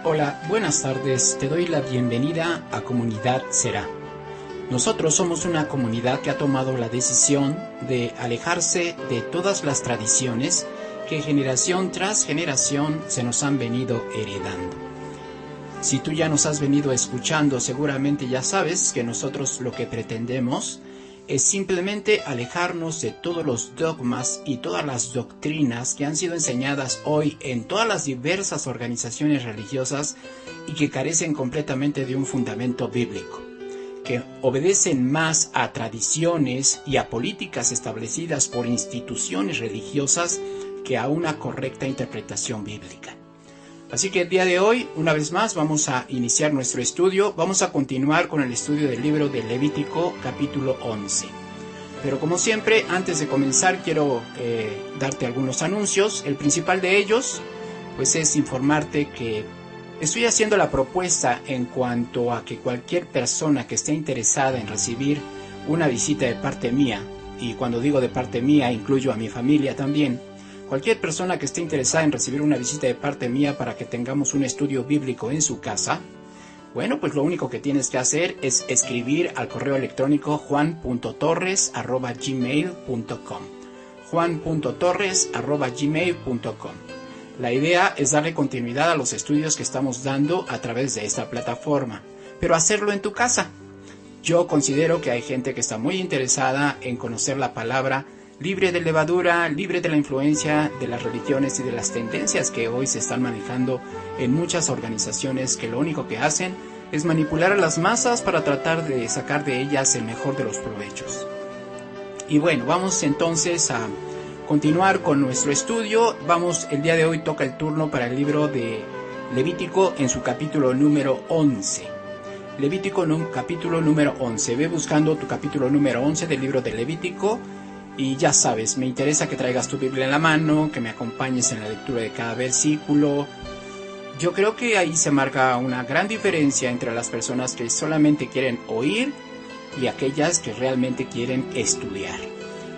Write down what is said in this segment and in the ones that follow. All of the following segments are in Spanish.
Hola, buenas tardes. Te doy la bienvenida a Comunidad Será. Nosotros somos una comunidad que ha tomado la decisión de alejarse de todas las tradiciones que generación tras generación se nos han venido heredando. Si tú ya nos has venido escuchando, seguramente ya sabes que nosotros lo que pretendemos es simplemente alejarnos de todos los dogmas y todas las doctrinas que han sido enseñadas hoy en todas las diversas organizaciones religiosas y que carecen completamente de un fundamento bíblico, que obedecen más a tradiciones y a políticas establecidas por instituciones religiosas que a una correcta interpretación bíblica. Así que el día de hoy, una vez más, vamos a iniciar nuestro estudio. Vamos a continuar con el estudio del libro de Levítico, capítulo 11. Pero como siempre, antes de comenzar, quiero darte algunos anuncios. El principal de ellos, pues, es informarte que estoy haciendo la propuesta en cuanto a que cualquier persona que esté interesada en recibir una visita de parte mía, y cuando digo de parte mía, incluyo a mi familia también, cualquier persona que esté interesada en recibir una visita de parte mía para que tengamos un estudio bíblico en su casa, bueno, pues lo único que tienes que hacer es escribir al correo electrónico juan.torres@gmail.com juan.torres@gmail.com. La idea es darle continuidad a los estudios que estamos dando a través de esta plataforma, pero hacerlo en tu casa. Yo considero que hay gente que está muy interesada en conocer la palabra libre de levadura, libre de la influencia de las religiones y de las tendencias que hoy se están manejando en muchas organizaciones que lo único que hacen es manipular a las masas para tratar de sacar de ellas el mejor de los provechos. Y bueno, vamos entonces a continuar con nuestro estudio. El día de hoy toca el turno para el libro de Levítico en su capítulo número 11. Levítico capítulo número 11. Ve buscando tu capítulo número 11 del libro de Levítico. Y ya sabes, me interesa que traigas tu Biblia en la mano, que me acompañes en la lectura de cada versículo. Yo creo que ahí se marca una gran diferencia entre las personas que solamente quieren oír y aquellas que realmente quieren estudiar.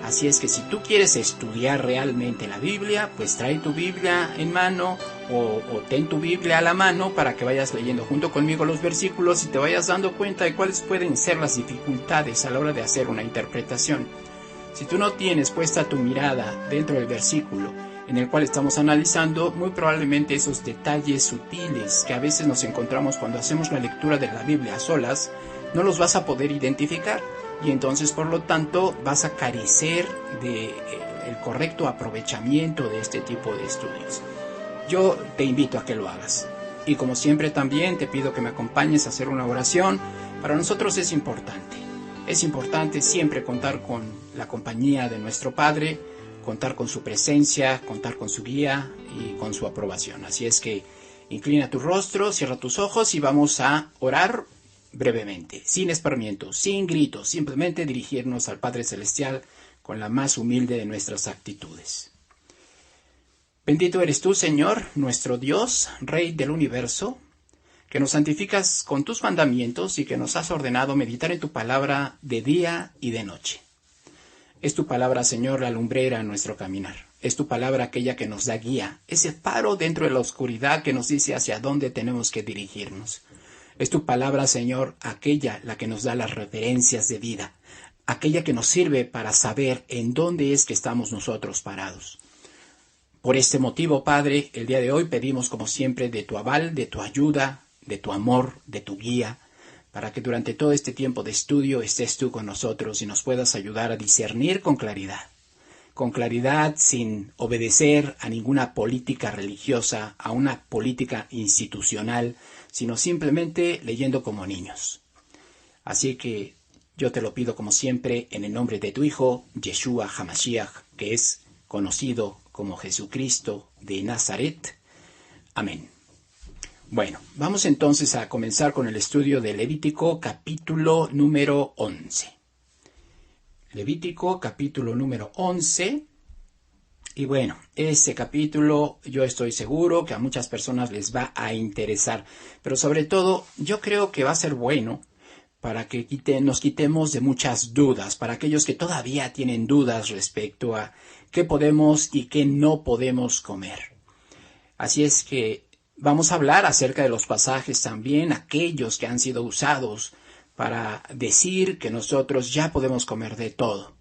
Así es que si tú quieres estudiar realmente la Biblia, pues trae tu Biblia en mano o ten tu Biblia a la mano para que vayas leyendo junto conmigo los versículos y te vayas dando cuenta de cuáles pueden ser las dificultades a la hora de hacer una interpretación. Si tú no tienes puesta tu mirada dentro del versículo en el cual estamos analizando, muy probablemente esos detalles sutiles que a veces nos encontramos cuando hacemos la lectura de la Biblia a solas, no los vas a poder identificar y entonces por lo tanto vas a carecer del correcto aprovechamiento de este tipo de estudios. Yo te invito a que lo hagas y como siempre también te pido que me acompañes a hacer una oración. Para nosotros es importante siempre contar con la compañía de nuestro Padre, contar con su presencia, contar con su guía y con su aprobación. Así es que inclina tu rostro, cierra tus ojos y vamos a orar brevemente, sin esparmiento, sin gritos, simplemente dirigirnos al Padre Celestial con la más humilde de nuestras actitudes. Bendito eres tú, Señor, nuestro Dios, Rey del universo, que nos santificas con tus mandamientos y que nos has ordenado meditar en tu palabra de día y de noche. Es tu palabra, Señor, la lumbrera en nuestro caminar. Es tu palabra aquella que nos da guía, ese faro dentro de la oscuridad que nos dice hacia dónde tenemos que dirigirnos. Es tu palabra, Señor, aquella la que nos da las referencias de vida, aquella que nos sirve para saber en dónde es que estamos nosotros parados. Por este motivo, Padre, el día de hoy pedimos como siempre de tu aval, de tu ayuda, de tu amor, de tu guía, para que durante todo este tiempo de estudio estés tú con nosotros y nos puedas ayudar a discernir con claridad sin obedecer a ninguna política religiosa, a una política institucional, sino simplemente leyendo como niños. Así que yo te lo pido como siempre en el nombre de tu Hijo, Yeshua HaMashiach, que es conocido como Jesucristo de Nazaret. Amén. Bueno, vamos entonces a comenzar con el estudio de Levítico capítulo número 11. Levítico capítulo número 11. Y bueno, ese capítulo yo estoy seguro que a muchas personas les va a interesar. Pero sobre todo, yo creo que va a ser bueno para que nos quitemos de muchas dudas, para aquellos que todavía tienen dudas respecto a qué podemos y qué no podemos comer. Así es que Vamos a hablar acerca de los pasajes también, aquellos que han sido usados para decir que nosotros ya podemos comer de todo.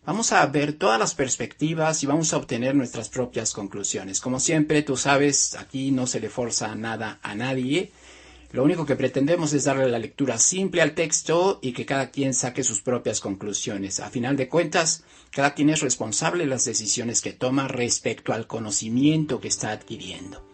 Vamos a ver todas las perspectivas y vamos a obtener nuestras propias conclusiones. Como siempre, tú sabes, aquí no se le forza nada a nadie. Lo único que pretendemos es darle la lectura simple al texto y que cada quien saque sus propias conclusiones. A final de cuentas, cada quien es responsable de las decisiones que toma respecto al conocimiento que está adquiriendo.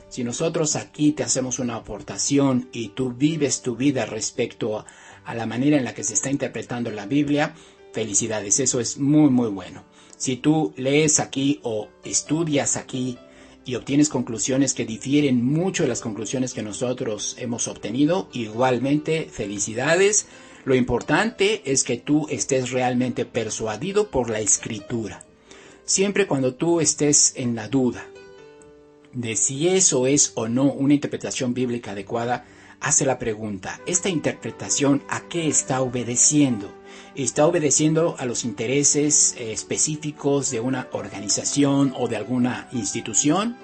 Si nosotros aquí te hacemos una aportación y tú vives tu vida respecto a la manera en la que se está interpretando la Biblia, felicidades, eso es muy muy bueno. Si tú lees aquí o estudias aquí y obtienes conclusiones que difieren mucho de las conclusiones que nosotros hemos obtenido, igualmente felicidades. Lo importante es que tú estés realmente persuadido por la Escritura. Siempre cuando tú estés en la duda de si eso es o no una interpretación bíblica adecuada, hace la pregunta, ¿esta interpretación a qué está obedeciendo? ¿Está obedeciendo a los intereses específicos de una organización o de alguna institución?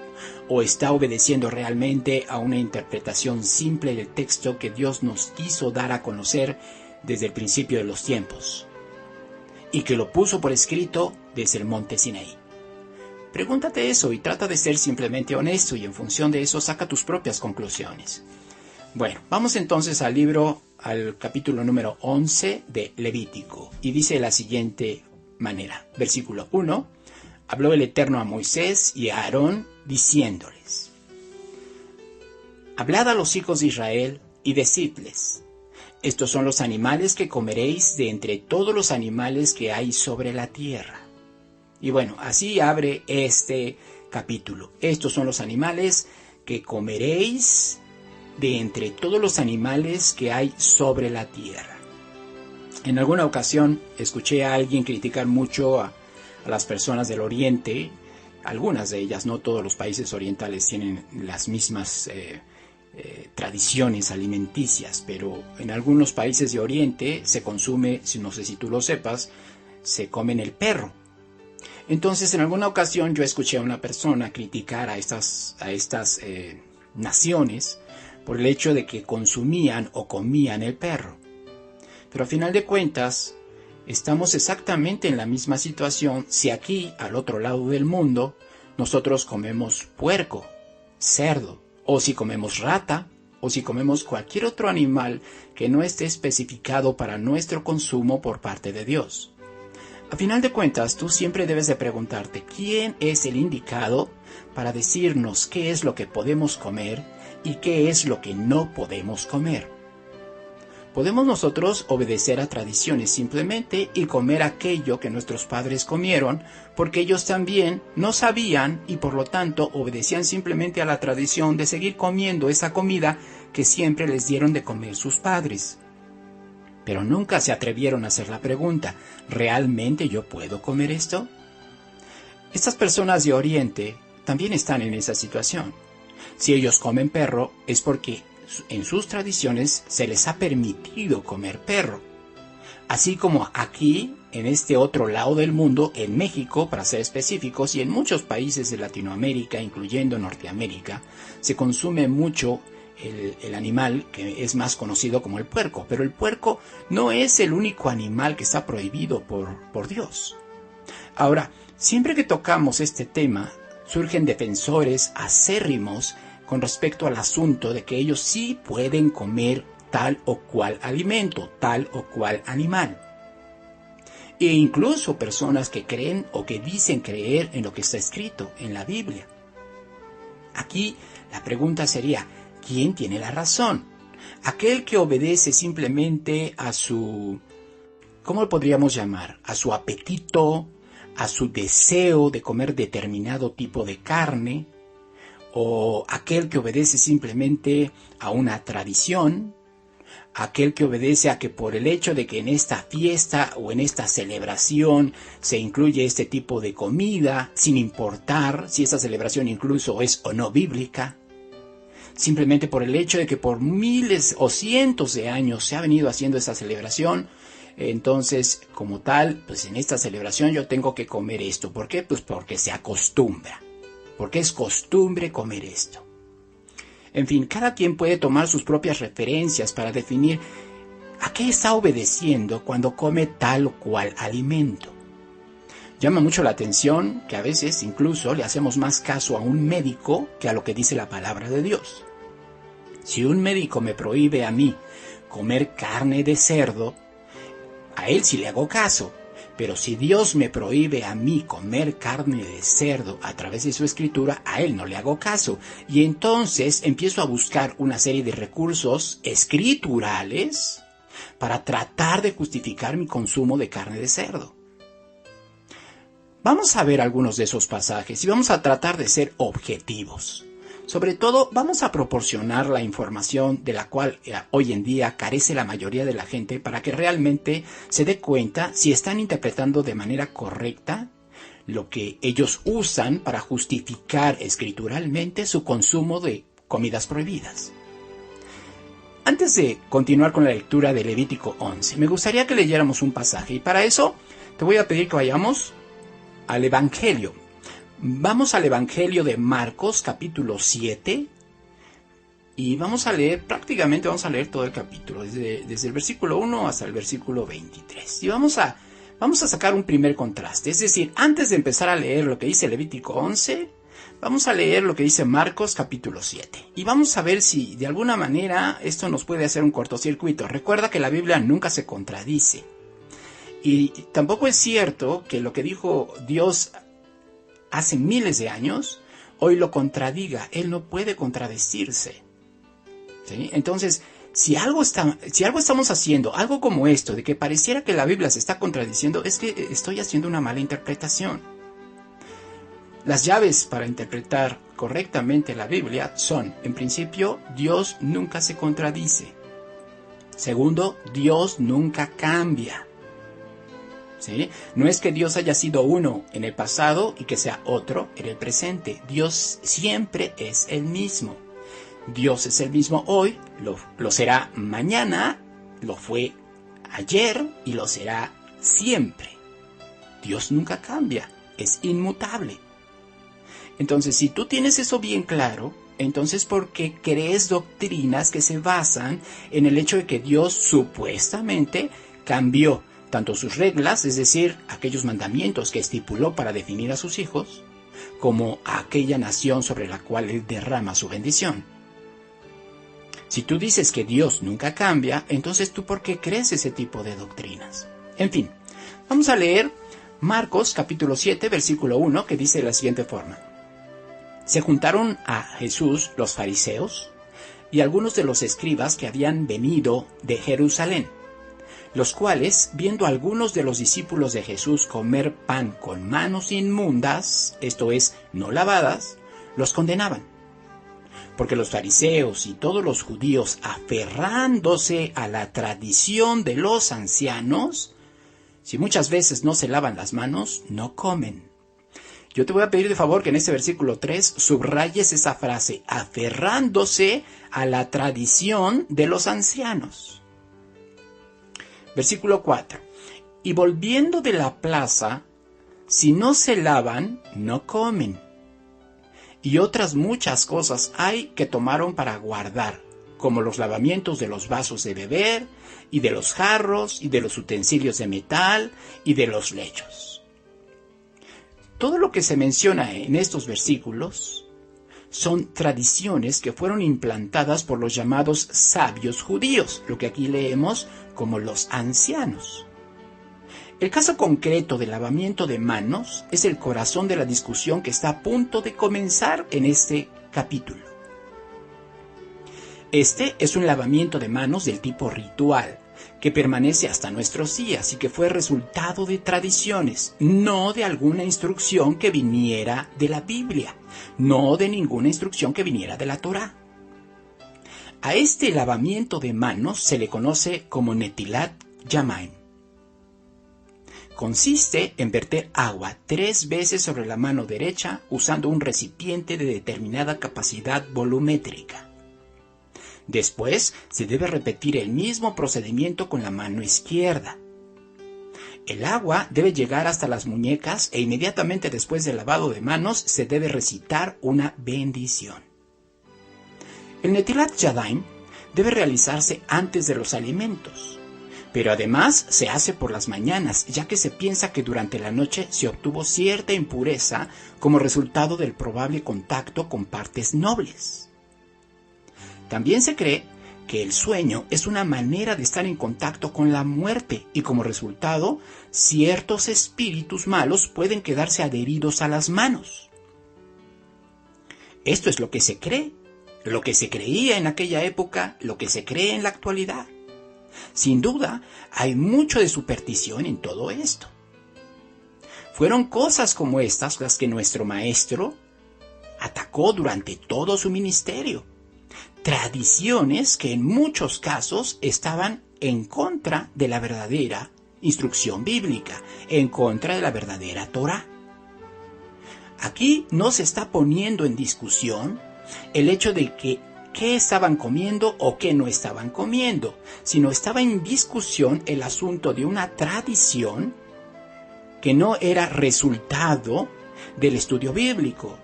¿O está obedeciendo realmente a una interpretación simple del texto que Dios nos quiso dar a conocer desde el principio de los tiempos? Y que lo puso por escrito desde el monte Sinaí. Pregúntate eso y trata de ser simplemente honesto y en función de eso saca tus propias conclusiones. Bueno, vamos entonces al capítulo número 11 de Levítico. Y dice de la siguiente manera, versículo 1, habló el Eterno a Moisés y a Aarón diciéndoles, hablad a los hijos de Israel y decidles, estos son los animales que comeréis de entre todos los animales que hay sobre la tierra. Y bueno, así abre este capítulo. Estos son los animales que comeréis de entre todos los animales que hay sobre la tierra. En alguna ocasión escuché a alguien criticar mucho a las personas del Oriente, algunas de ellas, no todos los países orientales tienen las mismas tradiciones alimenticias, pero en algunos países de Oriente se consume, no sé si tú lo sepas, se comen el perro. Entonces, en alguna ocasión yo escuché a una persona criticar a estas naciones por el hecho de que consumían o comían el perro. Pero a final de cuentas, estamos exactamente en la misma situación si aquí, al otro lado del mundo, nosotros comemos puerco, cerdo, o si comemos rata, o si comemos cualquier otro animal que no esté especificado para nuestro consumo por parte de Dios. A final de cuentas, tú siempre debes de preguntarte quién es el indicado para decirnos qué es lo que podemos comer y qué es lo que no podemos comer. Podemos nosotros obedecer a tradiciones simplemente y comer aquello que nuestros padres comieron porque ellos también no sabían y por lo tanto obedecían simplemente a la tradición de seguir comiendo esa comida que siempre les dieron de comer sus padres. Pero nunca se atrevieron a hacer la pregunta, ¿realmente yo puedo comer esto? Estas personas de Oriente también están en esa situación. Si ellos comen perro es porque en sus tradiciones se les ha permitido comer perro. Así como aquí, en este otro lado del mundo, en México, para ser específicos, y en muchos países de Latinoamérica, incluyendo Norteamérica, se consume mucho el animal que es más conocido como el puerco, pero el puerco no es el único animal que está prohibido por Dios. Ahora, siempre que tocamos este tema, surgen defensores acérrimos con respecto al asunto de que ellos sí pueden comer tal o cual alimento, tal o cual animal. E incluso personas que creen o que dicen creer en lo que está escrito en la Biblia. Aquí la pregunta sería, ¿quién tiene la razón? ¿Aquel que obedece simplemente a su, ¿cómo lo podríamos llamar? A su apetito, a su deseo de comer determinado tipo de carne, o aquel que obedece simplemente a una tradición, aquel que obedece a que por el hecho de que en esta fiesta o en esta celebración se incluye este tipo de comida, sin importar si esa celebración incluso es o no bíblica, simplemente por el hecho de que por miles o cientos de años se ha venido haciendo esa celebración, entonces como tal, pues en esta celebración yo tengo que comer esto. ¿Por qué? Pues porque se acostumbra, porque es costumbre comer esto. En fin, cada quien puede tomar sus propias referencias para definir a qué está obedeciendo cuando come tal o cual alimento. Llama mucho la atención que a veces incluso le hacemos más caso a un médico que a lo que dice la palabra de Dios. Si un médico me prohíbe a mí comer carne de cerdo, a él sí le hago caso. Pero si Dios me prohíbe a mí comer carne de cerdo a través de su escritura, a él no le hago caso. Y entonces empiezo a buscar una serie de recursos escriturales para tratar de justificar mi consumo de carne de cerdo. Vamos a ver algunos de esos pasajes y vamos a tratar de ser objetivos. Sobre todo, vamos a proporcionar la información de la cual hoy en día carece la mayoría de la gente para que realmente se dé cuenta si están interpretando de manera correcta lo que ellos usan para justificar escrituralmente su consumo de comidas prohibidas. Antes de continuar con la lectura de Levítico 11, me gustaría que leyéramos un pasaje y para eso te voy a pedir que vayamos al Evangelio. Vamos al Evangelio de Marcos, capítulo 7, y vamos a leer todo el capítulo, desde el versículo 1 hasta el versículo 23. Y vamos a sacar un primer contraste, es decir, antes de empezar a leer lo que dice Levítico 11, vamos a leer lo que dice Marcos, capítulo 7. Y vamos a ver si de alguna manera esto nos puede hacer un cortocircuito. Recuerda que la Biblia nunca se contradice. Y tampoco es cierto que lo que dijo Dios hace miles de años, hoy lo contradiga. Él no puede contradecirse. ¿Sí? Entonces, si algo estamos haciendo, algo como esto, de que pareciera que la Biblia se está contradiciendo, es que estoy haciendo una mala interpretación. Las llaves para interpretar correctamente la Biblia son, en principio, Dios nunca se contradice. Segundo, Dios nunca cambia. ¿Sí? No es que Dios haya sido uno en el pasado y que sea otro en el presente. Dios siempre es el mismo. Dios es el mismo hoy, lo será mañana, lo fue ayer y lo será siempre. Dios nunca cambia, es inmutable. Entonces, si tú tienes eso bien claro, entonces ¿por qué crees doctrinas que se basan en el hecho de que Dios supuestamente cambió tanto sus reglas, es decir, aquellos mandamientos que estipuló para definir a sus hijos, como a aquella nación sobre la cual Él derrama su bendición? Si tú dices que Dios nunca cambia, entonces ¿tú por qué crees ese tipo de doctrinas? En fin, vamos a leer Marcos capítulo 7, versículo 1, que dice de la siguiente forma. Se juntaron a Jesús los fariseos y algunos de los escribas que habían venido de Jerusalén, los cuales, viendo a algunos de los discípulos de Jesús comer pan con manos inmundas, esto es, no lavadas, los condenaban. Porque los fariseos y todos los judíos, aferrándose a la tradición de los ancianos, si muchas veces no se lavan las manos, no comen. Yo te voy a pedir de favor que en este versículo 3 subrayes esa frase, aferrándose a la tradición de los ancianos. Versículo 4. Y volviendo de la plaza, si no se lavan, no comen. Y otras muchas cosas hay que tomaron para guardar, como los lavamientos de los vasos de beber, y de los jarros, y de los utensilios de metal, y de los lechos. Todo lo que se menciona en estos versículos son tradiciones que fueron implantadas por los llamados sabios judíos, lo que aquí leemos como los ancianos. El caso concreto del lavamiento de manos es el corazón de la discusión que está a punto de comenzar en este capítulo. Este es un lavamiento de manos del tipo ritual, que permanece hasta nuestros días y que fue resultado de tradiciones, no de alguna instrucción que viniera de la Biblia, no de ninguna instrucción que viniera de la Torá. A este lavamiento de manos se le conoce como Netilat Yamaim. Consiste en verter agua 3 veces sobre la mano derecha usando un recipiente de determinada capacidad volumétrica. Después se debe repetir el mismo procedimiento con la mano izquierda. El agua debe llegar hasta las muñecas e inmediatamente después del lavado de manos se debe recitar una bendición. El Netilat Yadayim debe realizarse antes de los alimentos, pero además se hace por las mañanas, ya que se piensa que durante la noche se obtuvo cierta impureza como resultado del probable contacto con partes nobles. También se cree que el sueño es una manera de estar en contacto con la muerte y como resultado, ciertos espíritus malos pueden quedarse adheridos a las manos. Esto es lo que se cree, lo que se creía en aquella época, lo que se cree en la actualidad. Sin duda, hay mucho de superstición en todo esto. Fueron cosas como estas las que nuestro maestro atacó durante todo su ministerio. Tradiciones que en muchos casos estaban en contra de la verdadera instrucción bíblica, en contra de la verdadera Torá. Aquí no se está poniendo en discusión el hecho de que qué estaban comiendo o qué no estaban comiendo, sino estaba en discusión el asunto de una tradición que no era resultado del estudio bíblico,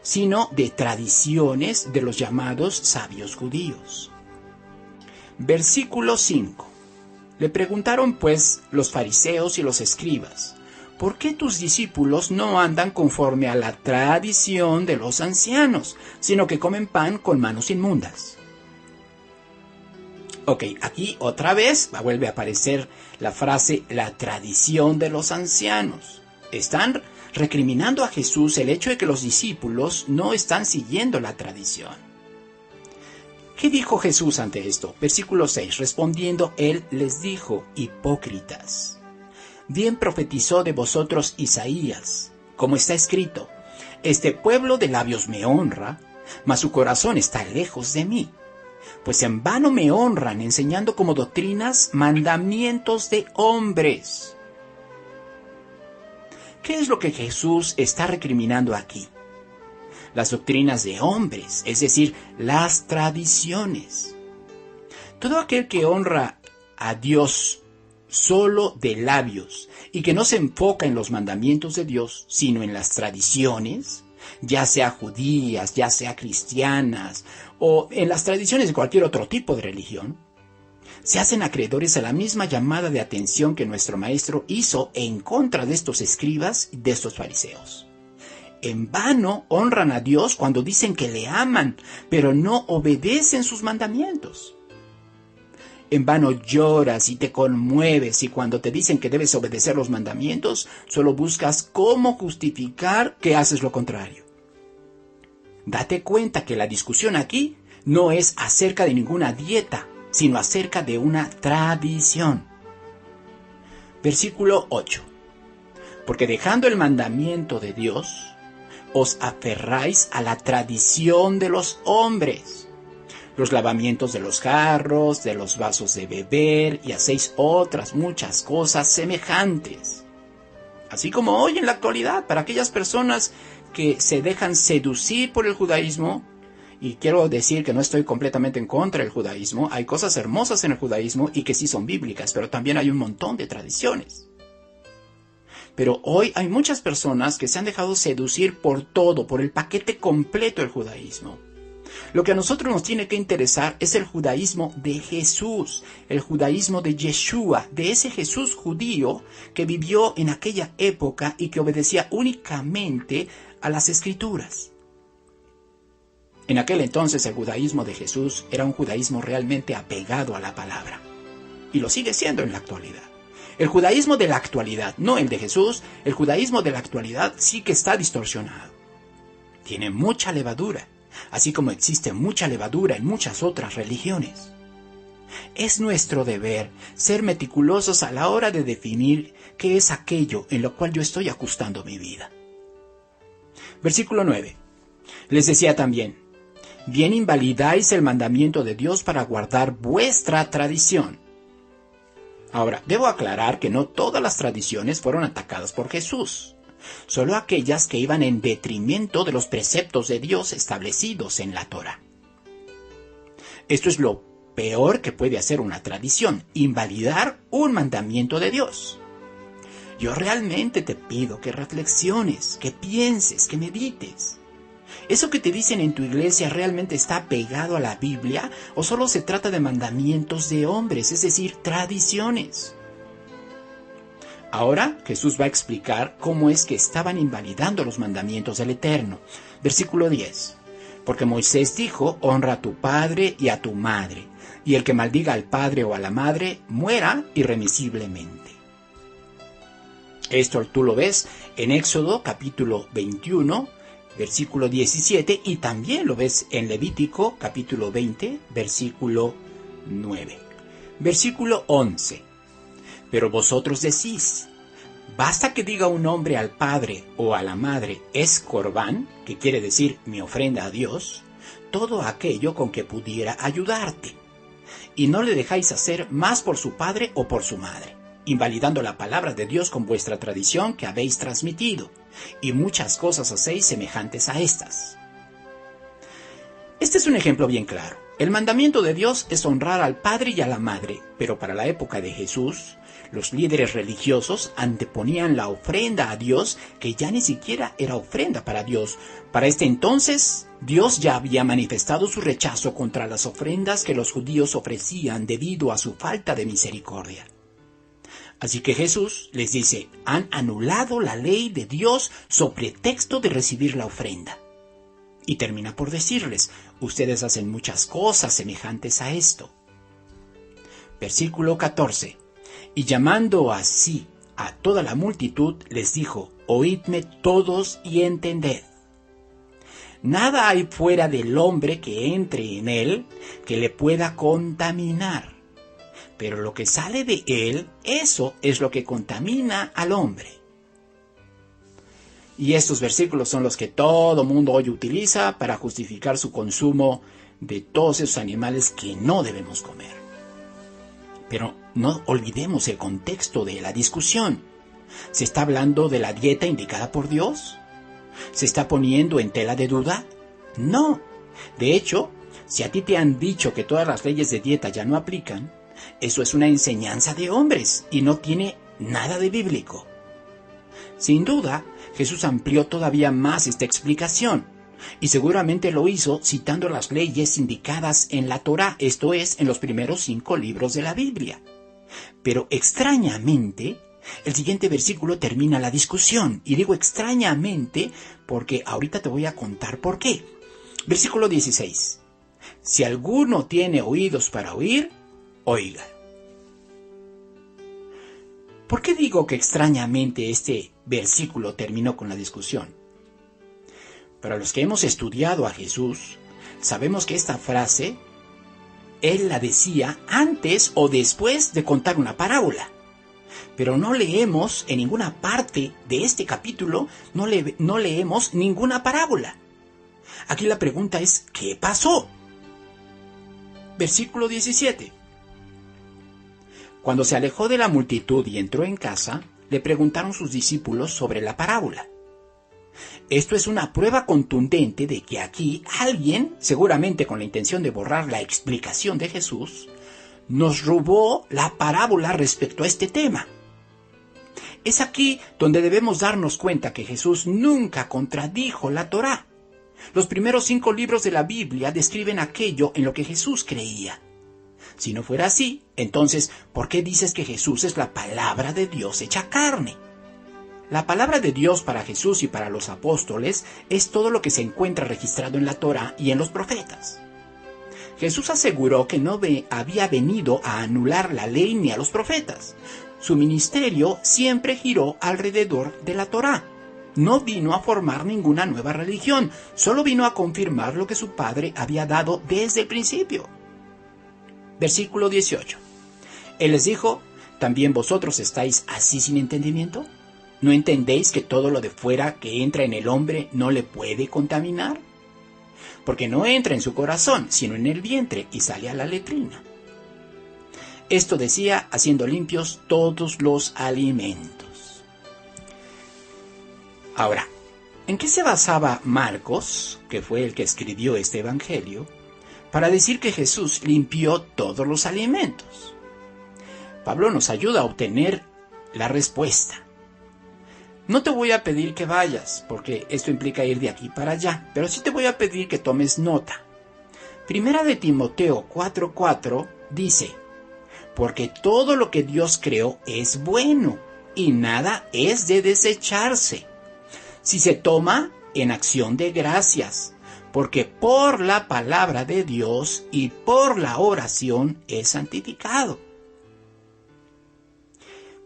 sino de tradiciones de los llamados sabios judíos. Versículo 5. Le preguntaron pues los fariseos y los escribas, ¿por qué tus discípulos no andan conforme a la tradición de los ancianos, sino que comen pan con manos inmundas? Ok, aquí otra vez vuelve a aparecer la frase, la tradición de los ancianos. Están recriminando a Jesús el hecho de que los discípulos no están siguiendo la tradición. ¿Qué dijo Jesús ante esto? Versículo 6. Respondiendo, él les dijo, hipócritas. Bien profetizó de vosotros Isaías, como está escrito, este pueblo de labios me honra, mas su corazón está lejos de mí. Pues en vano me honran enseñando como doctrinas mandamientos de hombres. ¿Qué es lo que Jesús está recriminando aquí? Las doctrinas de hombres, es decir, las tradiciones. Todo aquel que honra a Dios solo de labios y que no se enfoca en los mandamientos de Dios, sino en las tradiciones, ya sea judías, ya sea cristianas, o en las tradiciones de cualquier otro tipo de religión, se hacen acreedores a la misma llamada de atención que nuestro maestro hizo en contra de estos escribas y de estos fariseos. En vano honran a Dios cuando dicen que le aman, pero no obedecen sus mandamientos. En vano lloras y te conmueves y cuando te dicen que debes obedecer los mandamientos, solo buscas cómo justificar que haces lo contrario. Date cuenta que la discusión aquí no es acerca de ninguna dieta, sino acerca de una tradición. Versículo 8. Porque dejando el mandamiento de Dios, os aferráis a la tradición de los hombres, los lavamientos de los jarros, de los vasos de beber, y hacéis otras muchas cosas semejantes. Así como hoy en la actualidad, para aquellas personas que se dejan seducir por el judaísmo, y quiero decir que no estoy completamente en contra del judaísmo, hay cosas hermosas en el judaísmo y que sí son bíblicas, pero también hay un montón de tradiciones. Pero hoy hay muchas personas que se han dejado seducir por todo, por el paquete completo del judaísmo. Lo que a nosotros nos tiene que interesar es el judaísmo de Jesús, el judaísmo de Yeshua, de ese Jesús judío que vivió en aquella época y que obedecía únicamente a las Escrituras. En aquel entonces el judaísmo de Jesús era un judaísmo realmente apegado a la palabra. Y lo sigue siendo en la actualidad. El judaísmo de la actualidad, no el de Jesús, el judaísmo de la actualidad sí que está distorsionado. Tiene mucha levadura, así como existe mucha levadura en muchas otras religiones. Es nuestro deber ser meticulosos a la hora de definir qué es aquello en lo cual yo estoy ajustando mi vida. Versículo 9. Les decía también, bien invalidáis el mandamiento de Dios para guardar vuestra tradición. Ahora, debo aclarar que no todas las tradiciones fueron atacadas por Jesús, solo aquellas que iban en detrimento de los preceptos de Dios establecidos en la Torá. Esto es lo peor que puede hacer una tradición, invalidar un mandamiento de Dios. Yo realmente te pido que reflexiones, que pienses, que medites. ¿Eso que te dicen en tu iglesia realmente está pegado a la Biblia o solo se trata de mandamientos de hombres, es decir, tradiciones? Ahora Jesús va a explicar cómo es que estaban invalidando los mandamientos del Eterno. Versículo 10. Porque Moisés dijo, honra a tu padre y a tu madre, y el que maldiga al padre o a la madre, muera irremisiblemente. Esto tú lo ves en Éxodo capítulo 21, versículo 17, y también lo ves en Levítico capítulo 20, versículo 9. Versículo 11. Pero vosotros decís, basta que diga un hombre al padre o a la madre, es corbán, que quiere decir mi ofrenda a Dios, todo aquello con que pudiera ayudarte. Y no le dejáis hacer más por su padre o por su madre, invalidando la palabra de Dios con vuestra tradición que habéis transmitido, y muchas cosas hacéis semejantes a estas. Este es un ejemplo bien claro. El mandamiento de Dios es honrar al padre y a la madre, pero para la época de Jesús, los líderes religiosos anteponían la ofrenda a Dios, que ya ni siquiera era ofrenda para Dios. Para este entonces, Dios ya había manifestado su rechazo contra las ofrendas que los judíos ofrecían debido a su falta de misericordia. Así que Jesús les dice, han anulado la ley de Dios sobre pretexto de recibir la ofrenda. Y termina por decirles, ustedes hacen muchas cosas semejantes a esto. Versículo 14. Y llamando así a toda la multitud, les dijo, oídme todos y entended. Nada hay fuera del hombre que entre en él que le pueda contaminar. Pero lo que sale de él, eso es lo que contamina al hombre. Y estos versículos son los que todo mundo hoy utiliza para justificar su consumo de todos esos animales que no debemos comer. Pero no olvidemos el contexto de la discusión. ¿Se está hablando de la dieta indicada por Dios? ¿Se está poniendo en tela de duda? No. De hecho, si a ti te han dicho que todas las leyes de dieta ya no aplican, eso es una enseñanza de hombres y no tiene nada de bíblico. Sin duda, Jesús amplió todavía más esta explicación, y seguramente lo hizo citando las leyes indicadas en la Torá, esto es, en los primeros 5 libros de la Biblia. Pero extrañamente, el siguiente versículo termina la discusión, y digo extrañamente porque ahorita te voy a contar por qué. Versículo 16. Si alguno tiene oídos para oír, oiga. ¿Por qué digo que extrañamente este versículo terminó con la discusión? Para los que hemos estudiado a Jesús, sabemos que esta frase, él la decía antes o después de contar una parábola. Pero no leemos en ninguna parte de este capítulo, no leemos ninguna parábola. Aquí la pregunta es, ¿qué pasó? Versículo 17. Cuando se alejó de la multitud y entró en casa, le preguntaron sus discípulos sobre la parábola. Esto es una prueba contundente de que aquí alguien, seguramente con la intención de borrar la explicación de Jesús, nos robó la parábola respecto a este tema. Es aquí donde debemos darnos cuenta que Jesús nunca contradijo la Torá. Los primeros 5 libros de la Biblia describen aquello en lo que Jesús creía. Si no fuera así, entonces, ¿por qué dices que Jesús es la palabra de Dios hecha carne? La palabra de Dios para Jesús y para los apóstoles es todo lo que se encuentra registrado en la Torá y en los profetas. Jesús aseguró que no había venido a anular la ley ni a los profetas. Su ministerio siempre giró alrededor de la Torá. No vino a formar ninguna nueva religión, solo vino a confirmar lo que su Padre había dado desde el principio. Versículo 18. Él les dijo, ¿también vosotros estáis así sin entendimiento? ¿No entendéis que todo lo de fuera que entra en el hombre no le puede contaminar? Porque no entra en su corazón, sino en el vientre y sale a la letrina. Esto decía, haciendo limpios todos los alimentos. Ahora, ¿en qué se basaba Marcos, que fue el que escribió este evangelio, para decir que Jesús limpió todos los alimentos? Pablo nos ayuda a obtener la respuesta. No te voy a pedir que vayas, porque esto implica ir de aquí para allá, pero sí te voy a pedir que tomes nota. Primera de Timoteo 4:4 dice: porque todo lo que Dios creó es bueno, y nada es de desecharse, si se toma en acción de gracias, porque por la palabra de Dios y por la oración es santificado.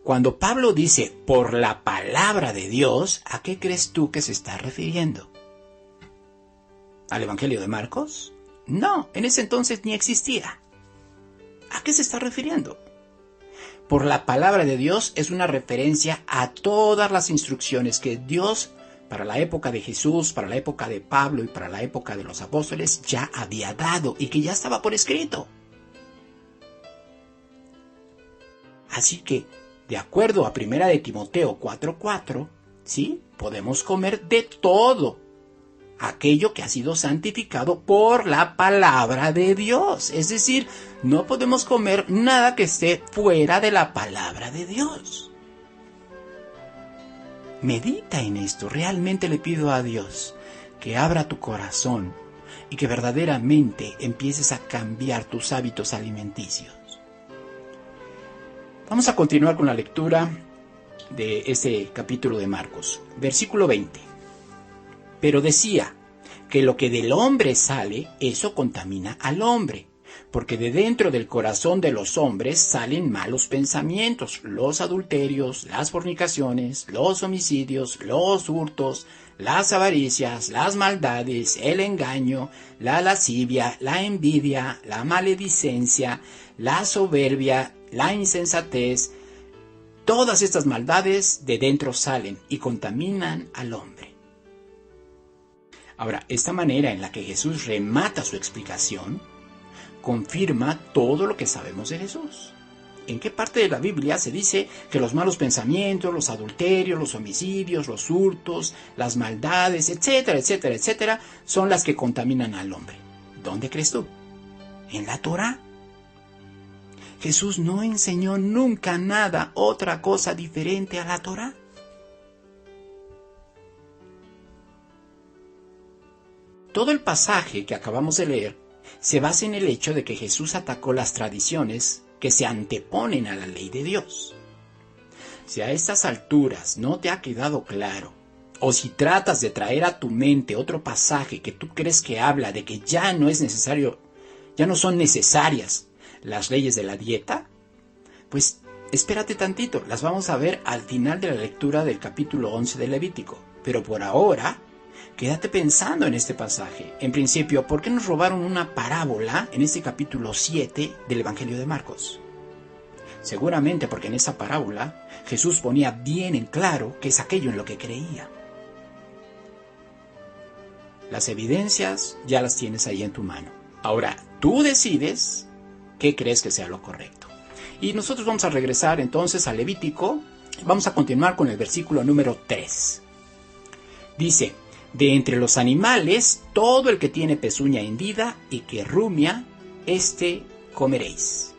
Cuando Pablo dice por la palabra de Dios, ¿a qué crees tú que se está refiriendo? ¿Al Evangelio de Marcos? No, en ese entonces ni existía. ¿A qué se está refiriendo? Por la palabra de Dios es una referencia a todas las instrucciones que Dios, para la época de Jesús, para la época de Pablo y para la época de los apóstoles, ya había dado y que ya estaba por escrito. Así que, de acuerdo a 1 de Timoteo 4:4, ¿sí? Podemos comer de todo aquello que ha sido santificado por la palabra de Dios. Es decir, no podemos comer nada que esté fuera de la palabra de Dios. Medita en esto. Realmente le pido a Dios que abra tu corazón y que verdaderamente empieces a cambiar tus hábitos alimenticios. Vamos a continuar con la lectura de este capítulo de Marcos. Versículo 20. Pero decía que lo que del hombre sale, eso contamina al hombre, porque de dentro del corazón de los hombres salen malos pensamientos, los adulterios, las fornicaciones, los homicidios, los hurtos, las avaricias, las maldades, el engaño, la lascivia, la envidia, la maledicencia, la soberbia, la insensatez. Todas estas maldades de dentro salen y contaminan al hombre. Ahora, esta manera en la que Jesús remata su explicación confirma todo lo que sabemos de Jesús. ¿En qué parte de la Biblia se dice que los malos pensamientos, los adulterios, los homicidios, los hurtos, las maldades, etcétera, etcétera, etcétera, son las que contaminan al hombre? ¿Dónde crees tú? ¿En la Torá? Jesús no enseñó nunca nada, otra cosa diferente a la Torá. Todo el pasaje que acabamos de leer se basa en el hecho de que Jesús atacó las tradiciones que se anteponen a la ley de Dios. Si a estas alturas no te ha quedado claro, o si tratas de traer a tu mente otro pasaje que tú crees que habla de que ya no es necesario, ya no son necesarias las leyes de la dieta, pues espérate tantito, las vamos a ver al final de la lectura del capítulo 11 de Levítico. Pero por ahora, quédate pensando en este pasaje. En principio, ¿por qué nos robaron una parábola en este capítulo 7 del Evangelio de Marcos? Seguramente porque en esa parábola Jesús ponía bien en claro qué es aquello en lo que creía. Las evidencias ya las tienes ahí en tu mano. Ahora, tú decides qué crees que sea lo correcto. Y nosotros vamos a regresar entonces a Levítico. Vamos a continuar con el versículo número 3. Dice: de entre los animales, todo el que tiene pezuña hendida y que rumia, este comeréis.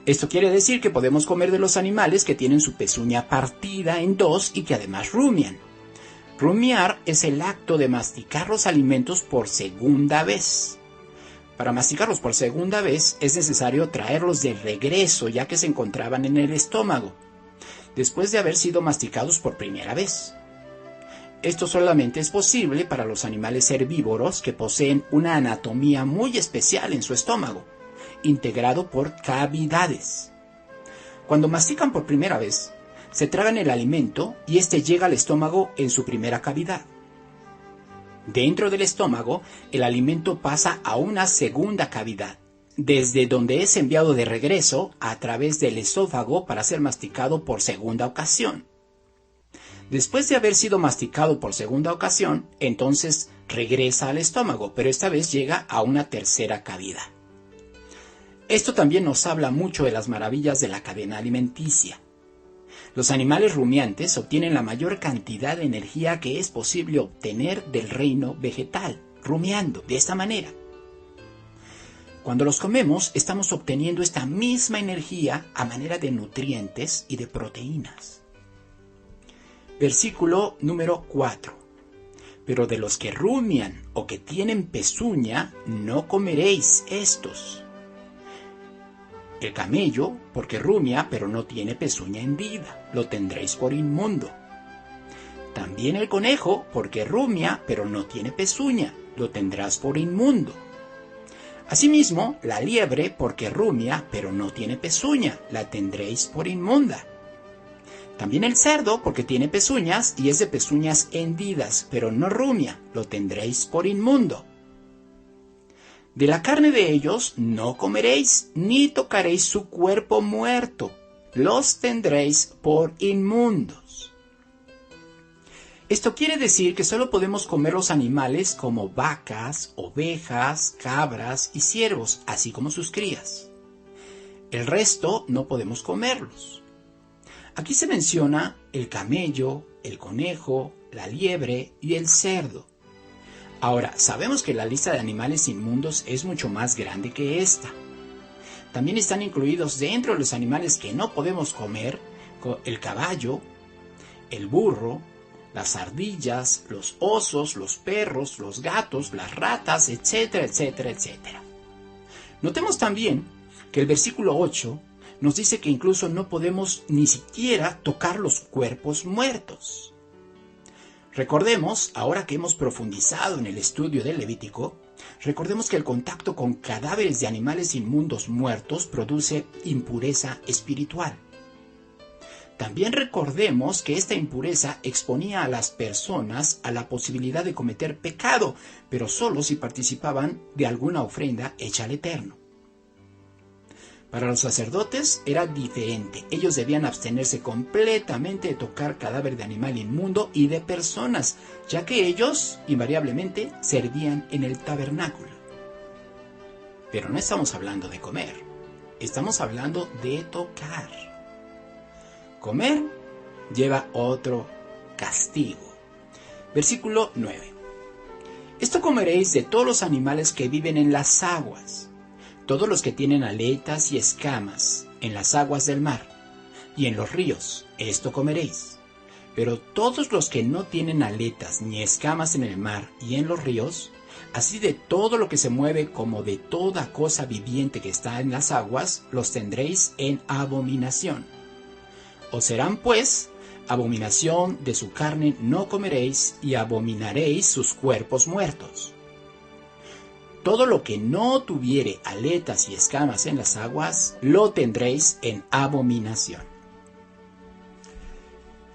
Esto quiere decir que podemos comer de los animales que tienen su pezuña partida en dos y que además rumian. Rumiar es el acto de masticar los alimentos por segunda vez. Para masticarlos por segunda vez es necesario traerlos de regreso, ya que se encontraban en el estómago, después de haber sido masticados por primera vez. Esto solamente es posible para los animales herbívoros que poseen una anatomía muy especial en su estómago, integrado por cavidades. Cuando mastican por primera vez, se tragan el alimento y éste llega al estómago en su primera cavidad. Dentro del estómago, el alimento pasa a una segunda cavidad, desde donde es enviado de regreso a través del esófago para ser masticado por segunda ocasión. Después de haber sido masticado por segunda ocasión, entonces regresa al estómago, pero esta vez llega a una tercera cavidad. Esto también nos habla mucho de las maravillas de la cadena alimenticia. Los animales rumiantes obtienen la mayor cantidad de energía que es posible obtener del reino vegetal, rumiando de esta manera. Cuando los comemos, estamos obteniendo esta misma energía a manera de nutrientes y de proteínas. Versículo número 4. Pero de los que rumian o que tienen pezuña, no comeréis estos. El camello, porque rumia, pero no tiene pezuña hendida, lo tendréis por inmundo. También el conejo, porque rumia, pero no tiene pezuña, lo tendrás por inmundo. Asimismo, la liebre, porque rumia, pero no tiene pezuña, la tendréis por inmunda. También el cerdo, porque tiene pezuñas, y es de pezuñas hendidas, pero no rumia, lo tendréis por inmundo. De la carne de ellos no comeréis, ni tocaréis su cuerpo muerto, los tendréis por inmundos. Esto quiere decir que solo podemos comer los animales como vacas, ovejas, cabras y ciervos, así como sus crías. El resto no podemos comerlos. Aquí se menciona el camello, el conejo, la liebre y el cerdo. Ahora, sabemos que la lista de animales inmundos es mucho más grande que esta. También están incluidos dentro de los animales que no podemos comer el caballo, el burro, las ardillas, los osos, los perros, los gatos, las ratas, etcétera, etcétera, etcétera. Notemos también que el versículo 8 nos dice que incluso no podemos ni siquiera tocar los cuerpos muertos. Recordemos, ahora que hemos profundizado en el estudio del Levítico, recordemos que el contacto con cadáveres de animales inmundos muertos produce impureza espiritual. También recordemos que esta impureza exponía a las personas a la posibilidad de cometer pecado, pero solo si participaban de alguna ofrenda hecha al Eterno. Para los sacerdotes era diferente. Ellos debían abstenerse completamente de tocar cadáver de animal inmundo y de personas, ya que ellos invariablemente servían en el tabernáculo. Pero no estamos hablando de comer, estamos hablando de tocar. Comer lleva otro castigo. Versículo 9. Esto comeréis de todos los animales que viven en las aguas, todos los que tienen aletas y escamas en las aguas del mar y en los ríos, esto comeréis. Pero todos los que no tienen aletas ni escamas en el mar y en los ríos, así de todo lo que se mueve como de toda cosa viviente que está en las aguas, los tendréis en abominación. Os serán pues abominación, de su carne no comeréis y abominaréis sus cuerpos muertos. Todo lo que no tuviere aletas y escamas en las aguas, lo tendréis en abominación.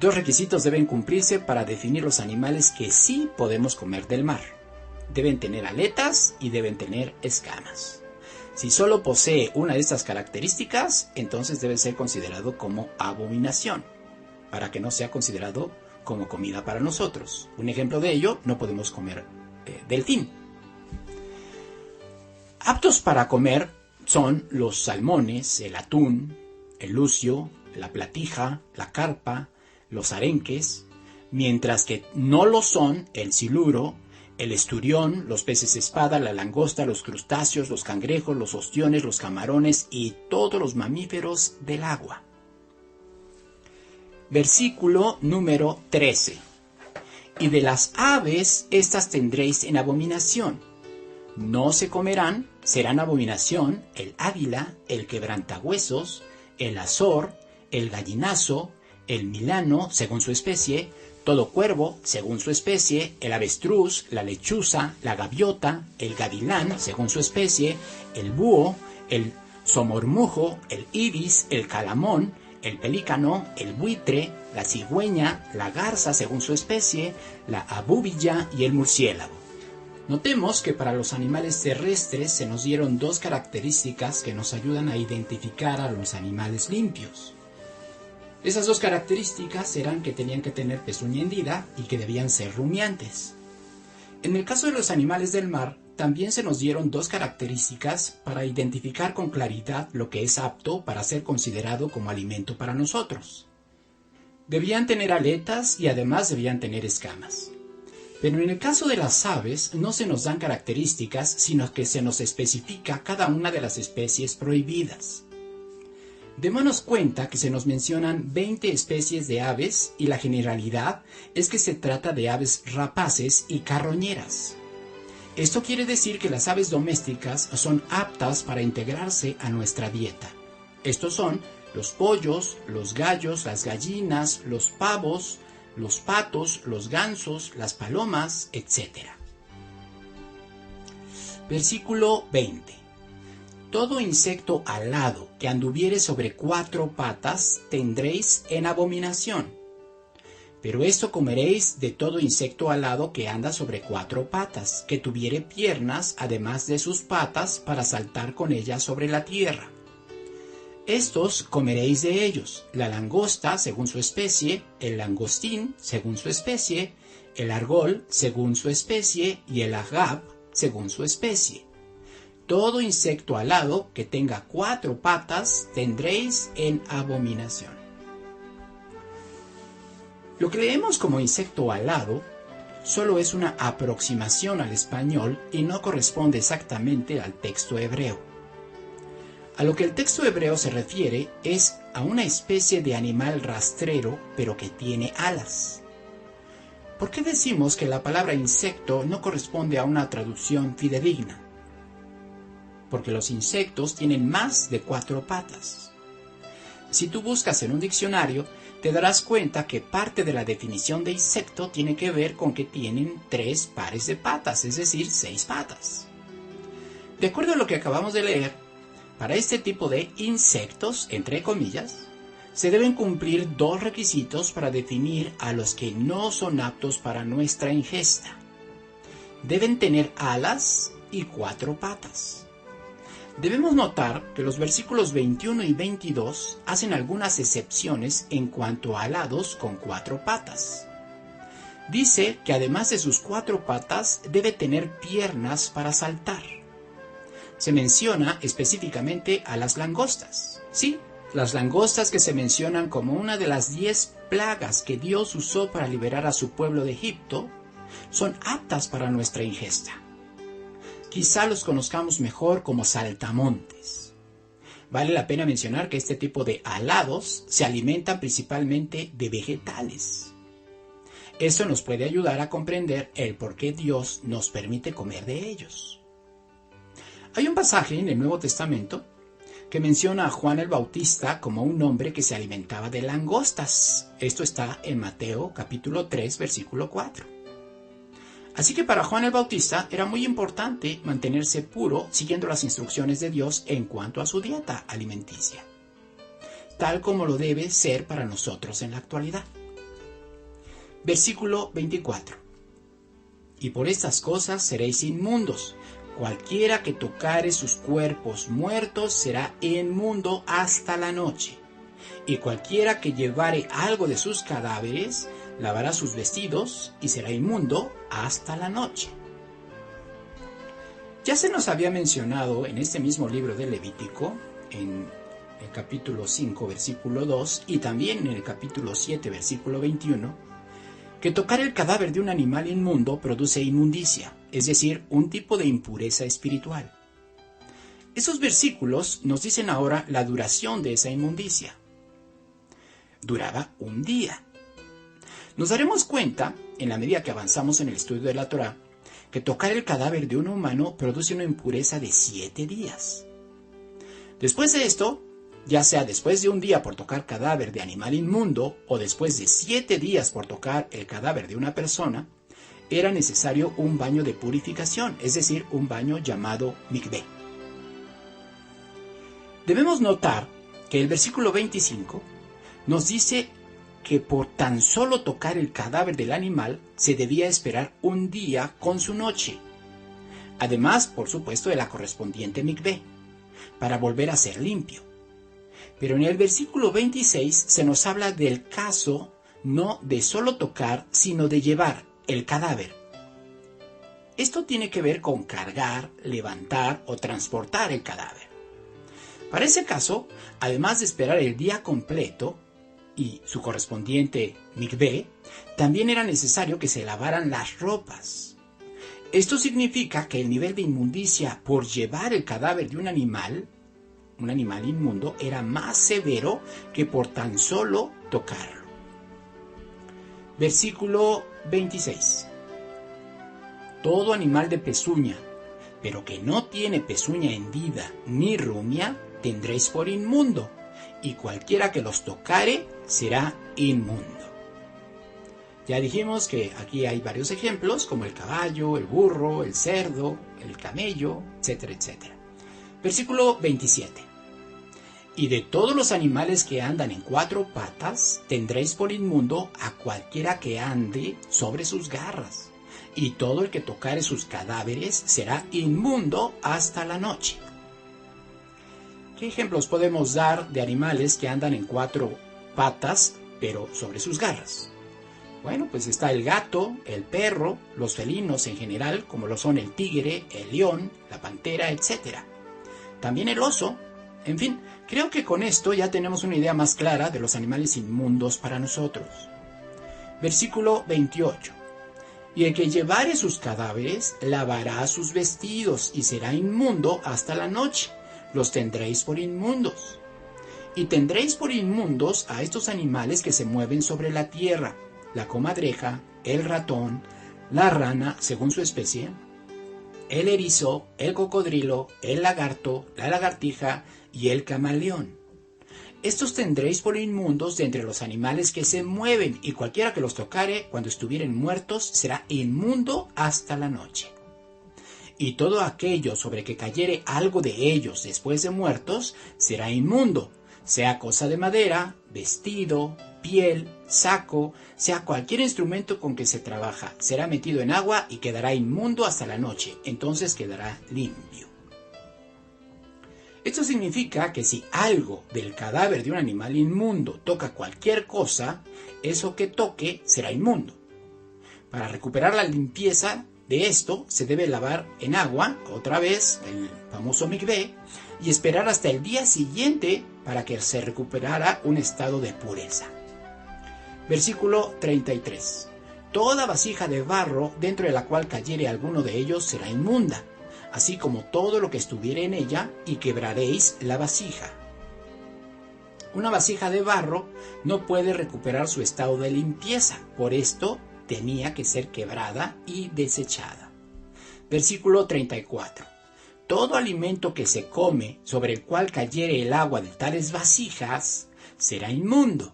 Dos requisitos deben cumplirse para definir los animales que sí podemos comer del mar. Deben tener aletas y deben tener escamas. Si solo posee una de estas características, entonces debe ser considerado como abominación, para que no sea considerado como comida para nosotros. Un ejemplo de ello, no podemos comer delfín. Aptos para comer son los salmones, el atún, el lucio, la platija, la carpa, los arenques, mientras que no lo son el siluro, el esturión, los peces espada, la langosta, los crustáceos, los cangrejos, los ostiones, los camarones y todos los mamíferos del agua. Versículo número 13. Y de las aves, estas tendréis en abominación. No se comerán, serán abominación, el águila, el quebrantahuesos, el azor, el gallinazo, el milano, según su especie, todo cuervo, según su especie, el avestruz, la lechuza, la gaviota, el gavilán, según su especie, el búho, el somormujo, el ibis, el calamón, el pelícano, el buitre, la cigüeña, la garza, según su especie, la abubilla y el murciélago. Notemos que para los animales terrestres se nos dieron dos características que nos ayudan a identificar a los animales limpios. Esas dos características eran que tenían que tener pezuña hendida y que debían ser rumiantes. En el caso de los animales del mar, también se nos dieron dos características para identificar con claridad lo que es apto para ser considerado como alimento para nosotros. Debían tener aletas y además debían tener escamas. Pero en el caso de las aves no se nos dan características, sino que se nos especifica cada una de las especies prohibidas. Démonos cuenta que se nos mencionan 20 especies de aves y la generalidad es que se trata de aves rapaces y carroñeras. Esto quiere decir que las aves domésticas son aptas para integrarse a nuestra dieta. Estos son los pollos, los gallos, las gallinas, los pavos, los patos, los gansos, las palomas, etc. Versículo 20. Todo insecto alado que anduviere sobre 4 patas tendréis en abominación. Pero esto comeréis de todo insecto alado que anda sobre 4 patas, que tuviere piernas además de sus patas para saltar con ellas sobre la tierra. Estos comeréis de ellos, la langosta según su especie, el langostín según su especie, el argol según su especie y el agab según su especie. Todo insecto alado que tenga 4 patas tendréis en abominación. Lo que leemos como insecto alado solo es una aproximación al español y no corresponde exactamente al texto hebreo. A lo que el texto hebreo se refiere es a una especie de animal rastrero pero que tiene alas. ¿Por qué decimos que la palabra insecto no corresponde a una traducción fidedigna? Porque los insectos tienen más de 4 patas. Si tú buscas en un diccionario, te darás cuenta que parte de la definición de insecto tiene que ver con que tienen 3 pares de patas, es decir, 6 patas. De acuerdo a lo que acabamos de leer, para este tipo de insectos, entre comillas, se deben cumplir 2 requisitos para definir a los que no son aptos para nuestra ingesta. Deben tener alas y 4 patas. Debemos notar que los versículos 21 y 22 hacen algunas excepciones en cuanto a alados con 4 patas. Dice que además de sus 4 patas debe tener piernas para saltar. Se menciona específicamente a las langostas. Sí, las langostas que se mencionan como una de las 10 plagas que Dios usó para liberar a su pueblo de Egipto, son aptas para nuestra ingesta. Quizá los conozcamos mejor como saltamontes. Vale la pena mencionar que este tipo de alados se alimentan principalmente de vegetales. Esto nos puede ayudar a comprender el por qué Dios nos permite comer de ellos. Hay un pasaje en el Nuevo Testamento que menciona a Juan el Bautista como un hombre que se alimentaba de langostas. Esto está en Mateo capítulo 3, versículo 4. Así que para Juan el Bautista era muy importante mantenerse puro siguiendo las instrucciones de Dios en cuanto a su dieta alimenticia, tal como lo debe ser para nosotros en la actualidad. Versículo 24. Y por estas cosas seréis inmundos. Cualquiera que tocare sus cuerpos muertos será inmundo hasta la noche. Y cualquiera que llevare algo de sus cadáveres lavará sus vestidos y será inmundo hasta la noche. Ya se nos había mencionado en este mismo libro de Levítico, en el capítulo 5, versículo 2, y también en el capítulo 7, versículo 21, que tocar el cadáver de un animal inmundo produce inmundicia, es decir, un tipo de impureza espiritual. Esos versículos nos dicen ahora la duración de esa inmundicia. Duraba un día. Nos daremos cuenta, en la medida que avanzamos en el estudio de la Torá, que tocar el cadáver de un humano produce una impureza de 7 días. Después de esto, ya sea después de un día por tocar cadáver de animal inmundo o después de 7 días por tocar el cadáver de una persona, era necesario un baño de purificación, es decir, un baño llamado mikvé. Debemos notar que el versículo 25 nos dice que por tan solo tocar el cadáver del animal se debía esperar un día con su noche, además, por supuesto, de la correspondiente mikvé, para volver a ser limpio. Pero en el versículo 26 se nos habla del caso no de solo tocar, sino de llevar el cadáver. Esto tiene que ver con cargar, levantar o transportar el cadáver. Para ese caso, además de esperar el día completo y su correspondiente mikvé, también era necesario que se lavaran las ropas. Esto significa que el nivel de inmundicia por llevar el cadáver de un animal un animal inmundo, era más severo que por tan solo tocarlo. Versículo 26. Todo animal de pezuña, pero que no tiene pezuña hendida ni rumia, tendréis por inmundo, y cualquiera que los tocare será inmundo. Ya dijimos que aquí hay varios ejemplos, como el caballo, el burro, el cerdo, el camello, etcétera, etcétera. Versículo 27. Y de todos los animales que andan en 4 patas, tendréis por inmundo a cualquiera que ande sobre sus garras, y todo el que tocare sus cadáveres será inmundo hasta la noche. ¿Qué ejemplos podemos dar de animales que andan en 4 patas, pero sobre sus garras? Bueno, pues está el gato, el perro, los felinos en general, como lo son el tigre, el león, la pantera, etc. También el oso. En fin, creo que con esto ya tenemos una idea más clara de los animales inmundos para nosotros. Versículo 28. Y el que llevare sus cadáveres lavará sus vestidos y será inmundo hasta la noche. Los tendréis por inmundos. Y tendréis por inmundos a estos animales que se mueven sobre la tierra, la comadreja, el ratón, la rana, según su especie, el erizo, el cocodrilo, el lagarto, la lagartija y el camaleón. Estos tendréis por inmundos de entre los animales que se mueven, y cualquiera que los tocare cuando estuvieren muertos será inmundo hasta la noche. Y todo aquello sobre que cayere algo de ellos después de muertos será inmundo, sea cosa de madera, vestido, piel, saco, sea cualquier instrumento con que se trabaja, será metido en agua y quedará inmundo hasta la noche, entonces quedará limpio. Esto significa que si algo del cadáver de un animal inmundo toca cualquier cosa, eso que toque será inmundo. Para recuperar la limpieza de esto, se debe lavar en agua, otra vez, el famoso mikvé, y esperar hasta el día siguiente para que se recuperara un estado de pureza. Versículo 33. Toda vasija de barro dentro de la cual cayere alguno de ellos será inmunda, así como todo lo que estuviere en ella, y quebraréis la vasija. Una vasija de barro no puede recuperar su estado de limpieza, por esto tenía que ser quebrada y desechada. Versículo 34. Todo alimento que se come sobre el cual cayere el agua de tales vasijas será inmundo,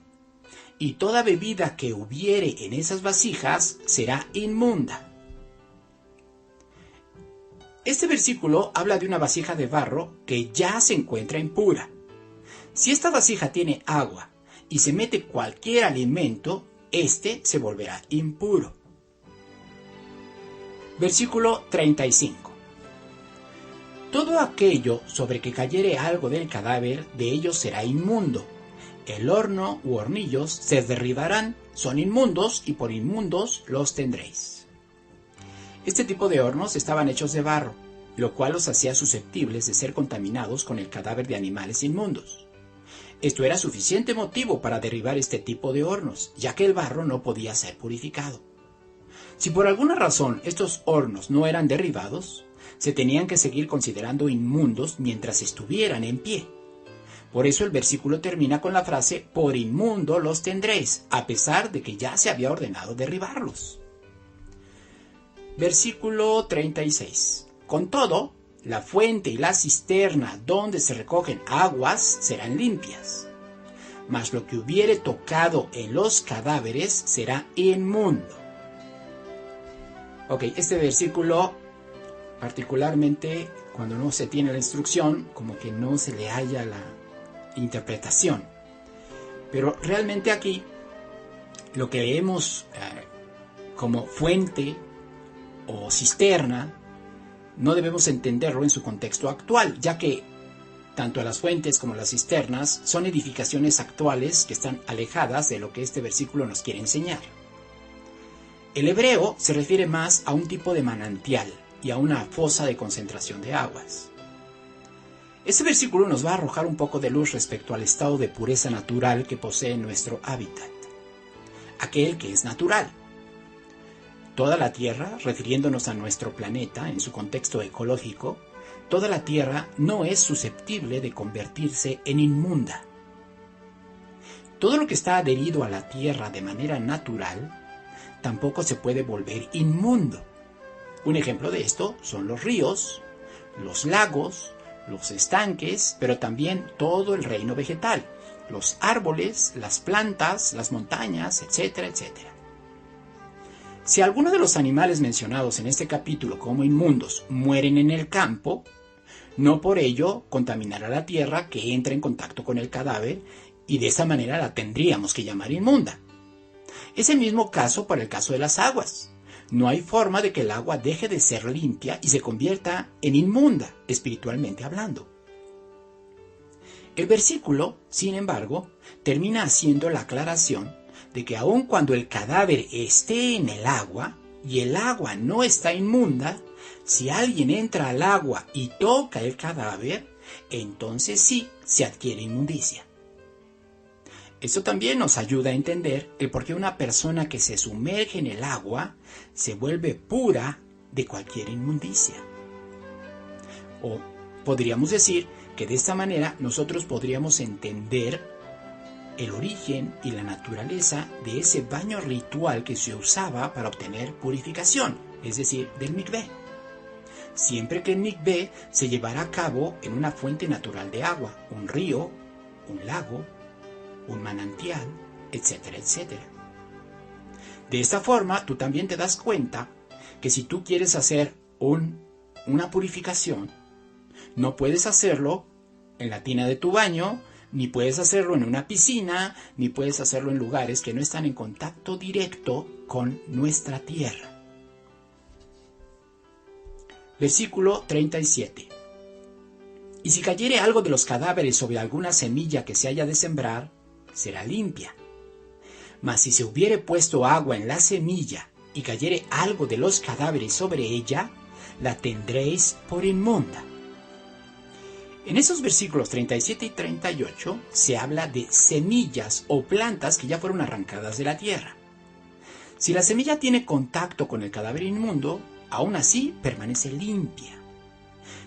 y toda bebida que hubiere en esas vasijas será inmunda. Este versículo habla de una vasija de barro que ya se encuentra impura. Si esta vasija tiene agua y se mete cualquier alimento, este se volverá impuro. Versículo 35. Todo aquello sobre que cayere algo del cadáver, de ellos será inmundo. El horno u hornillos se derribarán, son inmundos, y por inmundos los tendréis. Este tipo de hornos estaban hechos de barro, lo cual los hacía susceptibles de ser contaminados con el cadáver de animales inmundos. Esto era suficiente motivo para derribar este tipo de hornos, ya que el barro no podía ser purificado. Si por alguna razón estos hornos no eran derribados, se tenían que seguir considerando inmundos mientras estuvieran en pie. Por eso el versículo termina con la frase, por inmundo los tendréis, a pesar de que ya se había ordenado derribarlos. Versículo 36. Con todo, la fuente y la cisterna donde se recogen aguas serán limpias, mas lo que hubiere tocado en los cadáveres será inmundo. Ok, este versículo, particularmente cuando no se tiene la instrucción, como que no se le halla la interpretación. Pero realmente aquí, lo que leemos como fuente o cisterna, no debemos entenderlo en su contexto actual, ya que tanto las fuentes como las cisternas son edificaciones actuales que están alejadas de lo que este versículo nos quiere enseñar. El hebreo se refiere más a un tipo de manantial y a una fosa de concentración de aguas. Este versículo nos va a arrojar un poco de luz respecto al estado de pureza natural que posee nuestro hábitat, aquel que es natural. Toda la Tierra, refiriéndonos a nuestro planeta en su contexto ecológico, toda la tierra no es susceptible de convertirse en inmunda. Todo lo que está adherido a la tierra de manera natural tampoco se puede volver inmundo. Un ejemplo de esto son los ríos, los lagos, los estanques, pero también todo el reino vegetal, los árboles, las plantas, las montañas, etcétera, etcétera. Si alguno de los animales mencionados en este capítulo como inmundos mueren en el campo, no por ello contaminará la tierra que entra en contacto con el cadáver y de esa manera la tendríamos que llamar inmunda. Es el mismo caso para el caso de las aguas. No hay forma de que el agua deje de ser limpia y se convierta en inmunda, espiritualmente hablando. El versículo, sin embargo, termina haciendo la aclaración de que aun cuando el cadáver esté en el agua y el agua no está inmunda, si alguien entra al agua y toca el cadáver, entonces sí se adquiere inmundicia. Esto también nos ayuda a entender el por qué una persona que se sumerge en el agua se vuelve pura de cualquier inmundicia. O podríamos decir que de esta manera nosotros podríamos entender el origen y la naturaleza de ese baño ritual que se usaba para obtener purificación, es decir, del mikvé. Siempre que el mikvé se llevara a cabo en una fuente natural de agua, un río, un lago, un manantial, etcétera, etcétera. De esta forma, tú también te das cuenta que si tú quieres hacer una purificación, no puedes hacerlo en la tina de tu baño, ni puedes hacerlo en una piscina, ni puedes hacerlo en lugares que no están en contacto directo con nuestra tierra. Versículo 37. Y si cayere algo de los cadáveres sobre alguna semilla que se haya de sembrar, será limpia. Mas si se hubiere puesto agua en la semilla y cayere algo de los cadáveres sobre ella, la tendréis por inmunda. En esos versículos 37 y 38 se habla de semillas o plantas que ya fueron arrancadas de la tierra. Si la semilla tiene contacto con el cadáver inmundo, aún así permanece limpia.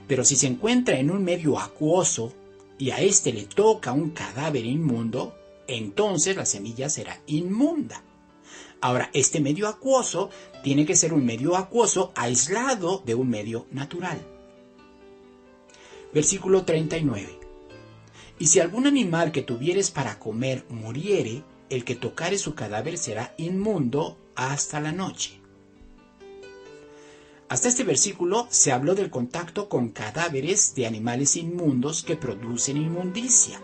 Pero si se encuentra en un medio acuoso y a éste le toca un cadáver inmundo, entonces la semilla será inmunda. Ahora, este medio acuoso tiene que ser un medio acuoso aislado de un medio natural. Versículo 39. Y si algún animal que tuvieres para comer muriere, el que tocare su cadáver será inmundo hasta la noche. Hasta este versículo se habló del contacto con cadáveres de animales inmundos que producen inmundicia.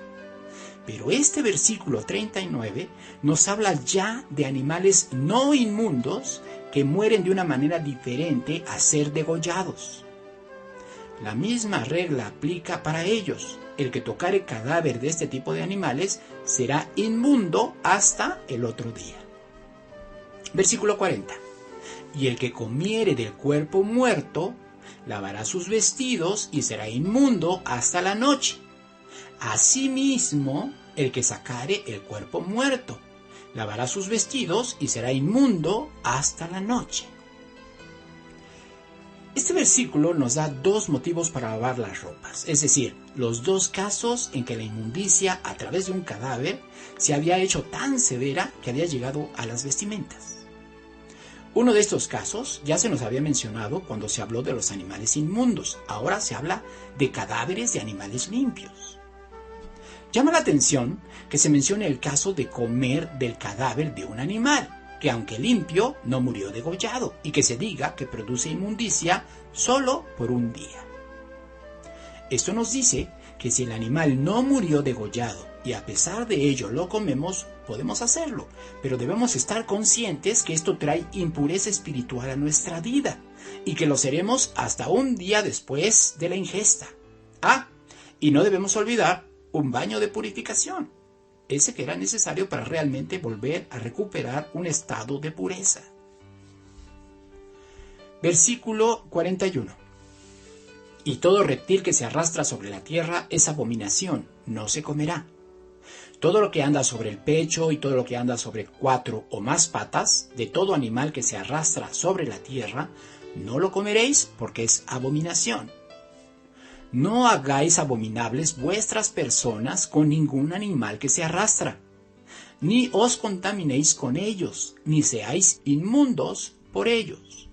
Pero este versículo 39 nos habla ya de animales no inmundos que mueren de una manera diferente a ser degollados. La misma regla aplica para ellos. El que tocare cadáver de este tipo de animales será inmundo hasta el otro día. Versículo 40. Y el que comiere del cuerpo muerto, lavará sus vestidos y será inmundo hasta la noche. Asimismo, el que sacare el cuerpo muerto, lavará sus vestidos y será inmundo hasta la noche. Este versículo nos da dos motivos para lavar las ropas, es decir, los dos casos en que la inmundicia a través de un cadáver se había hecho tan severa que había llegado a las vestimentas. Uno de estos casos ya se nos había mencionado cuando se habló de los animales inmundos. Ahora se habla de cadáveres de animales limpios. Llama la atención que se mencione el caso de comer del cadáver de un animal, que aunque limpio, no murió degollado, y que se diga que produce inmundicia solo por un día. Esto nos dice que si el animal no murió degollado y a pesar de ello lo comemos, podemos hacerlo, pero debemos estar conscientes que esto trae impureza espiritual a nuestra vida y que lo seremos hasta un día después de la ingesta. Y no debemos olvidar un baño de purificación, ese que era necesario para realmente volver a recuperar un estado de pureza. Versículo 41. Y todo reptil que se arrastra sobre la tierra es abominación, no se comerá. Todo lo que anda sobre el pecho y todo lo que anda sobre 4 o más patas, de todo animal que se arrastra sobre la tierra, no lo comeréis porque es abominación. No hagáis abominables vuestras personas con ningún animal que se arrastra, ni os contaminéis con ellos, ni seáis inmundos por ellos.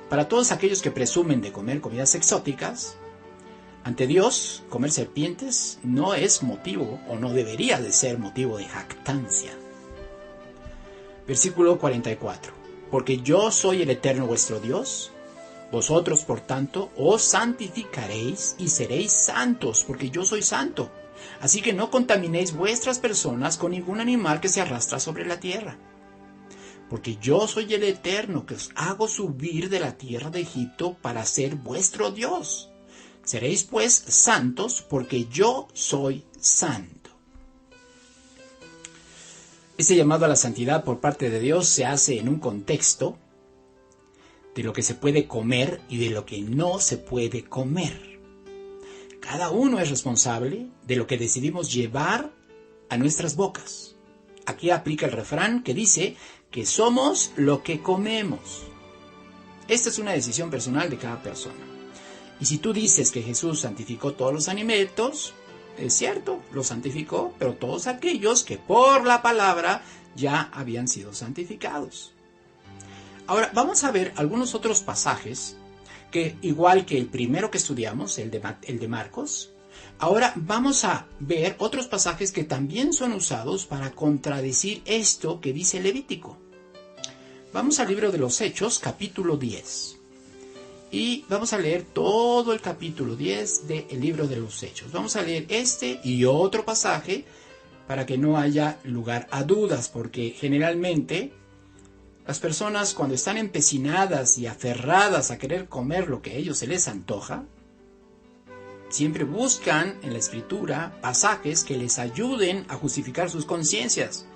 Para todos aquellos que presumen de comer comidas exóticas, ante Dios, comer serpientes no es motivo, o no debería de ser motivo de jactancia. Versículo 44. Porque yo soy el eterno vuestro Dios, vosotros por tanto os santificaréis y seréis santos, porque yo soy santo. Así que no contaminéis vuestras personas con ningún animal que se arrastra sobre la tierra. Porque yo soy el eterno que os hago subir de la tierra de Egipto para ser vuestro Dios. Seréis pues santos, porque yo soy santo. Ese llamado a la santidad por parte de Dios se hace en un contexto de lo que se puede comer y de lo que no se puede comer. Cada uno es responsable de lo que decidimos llevar a nuestras bocas. Aquí aplica el refrán que dice que somos lo que comemos. Esta es una decisión personal de cada persona. Y si tú dices que Jesús santificó todos los alimentos, es cierto, los santificó, pero todos aquellos que por la palabra ya habían sido santificados. Ahora, vamos a ver algunos otros pasajes que, igual que el primero que estudiamos, el de Marcos, ahora vamos a ver otros pasajes que también son usados para contradecir esto que dice Levítico. Vamos al libro de los Hechos, capítulo 10. Y vamos a leer todo el capítulo 10 del libro de los Hechos. Vamos a leer este y otro pasaje para que no haya lugar a dudas, porque generalmente las personas cuando están empecinadas y aferradas a querer comer lo que a ellos se les antoja, siempre buscan en la Escritura pasajes que les ayuden a justificar sus conciencias.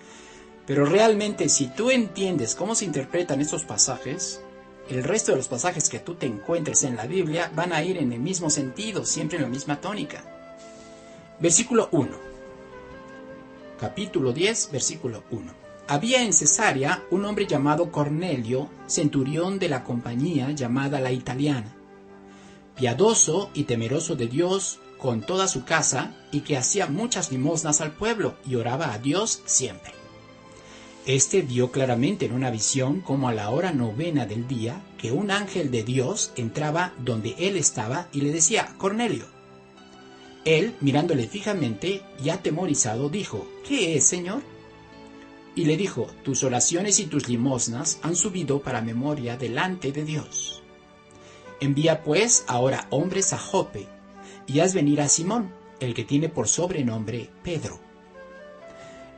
Pero realmente si tú entiendes cómo se interpretan estos pasajes, el resto de los pasajes que tú te encuentres en la Biblia van a ir en el mismo sentido, siempre en la misma tónica. Versículo 1. Capítulo 10, versículo 1. Había en Cesarea un hombre llamado Cornelio, centurión de la compañía llamada la Italiana, piadoso y temeroso de Dios con toda su casa, y que hacía muchas limosnas al pueblo y oraba a Dios siempre. Este vio claramente en una visión, como a la hora 9 del día, que un ángel de Dios entraba donde él estaba y le decía: Cornelio. Él, mirándole fijamente y atemorizado, dijo: ¿Qué es, Señor? Y le dijo: tus oraciones y tus limosnas han subido para memoria delante de Dios. Envía pues ahora hombres a Jope, y haz venir a Simón, el que tiene por sobrenombre Pedro.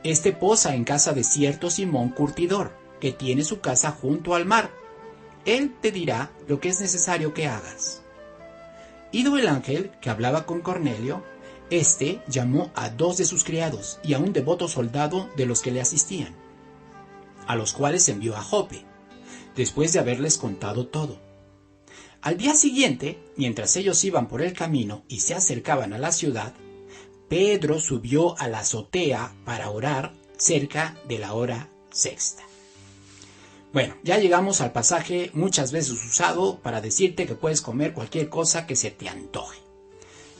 Este posa en casa de cierto Simón curtidor, que tiene su casa junto al mar. Él te dirá lo que es necesario que hagas. Ido el ángel que hablaba con Cornelio, éste llamó a 2 de sus criados y a un devoto soldado de los que le asistían, a los cuales envió a Jope, después de haberles contado todo. Al día siguiente, mientras ellos iban por el camino y se acercaban a la ciudad, Pedro subió a la azotea para orar cerca de la hora 6. Bueno, ya llegamos al pasaje muchas veces usado para decirte que puedes comer cualquier cosa que se te antoje.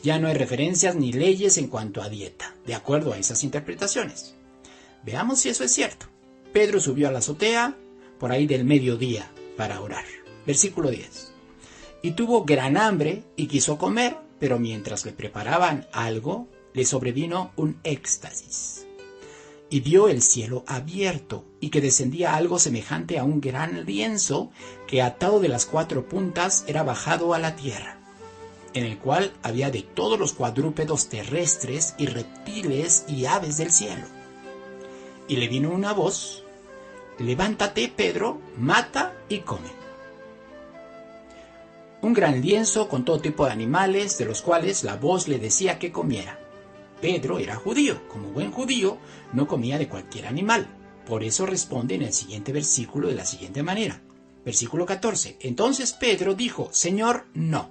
Ya no hay referencias ni leyes en cuanto a dieta, de acuerdo a esas interpretaciones. Veamos si eso es cierto. Pedro subió a la azotea por ahí del mediodía para orar. Versículo 10. Y tuvo gran hambre y quiso comer, pero mientras le preparaban algo, le sobrevino un éxtasis, y vio el cielo abierto, y que descendía algo semejante a un gran lienzo, que atado de las 4 puntas era bajado a la tierra, en el cual había de todos los cuadrúpedos terrestres y reptiles y aves del cielo. Y le vino una voz: levántate, Pedro, mata y come. Un gran lienzo con todo tipo de animales, de los cuales la voz le decía que comiera. Pedro era judío. Como buen judío, no comía de cualquier animal. Por eso responde en el siguiente versículo de la siguiente manera. Versículo 14. Entonces Pedro dijo: Señor, no,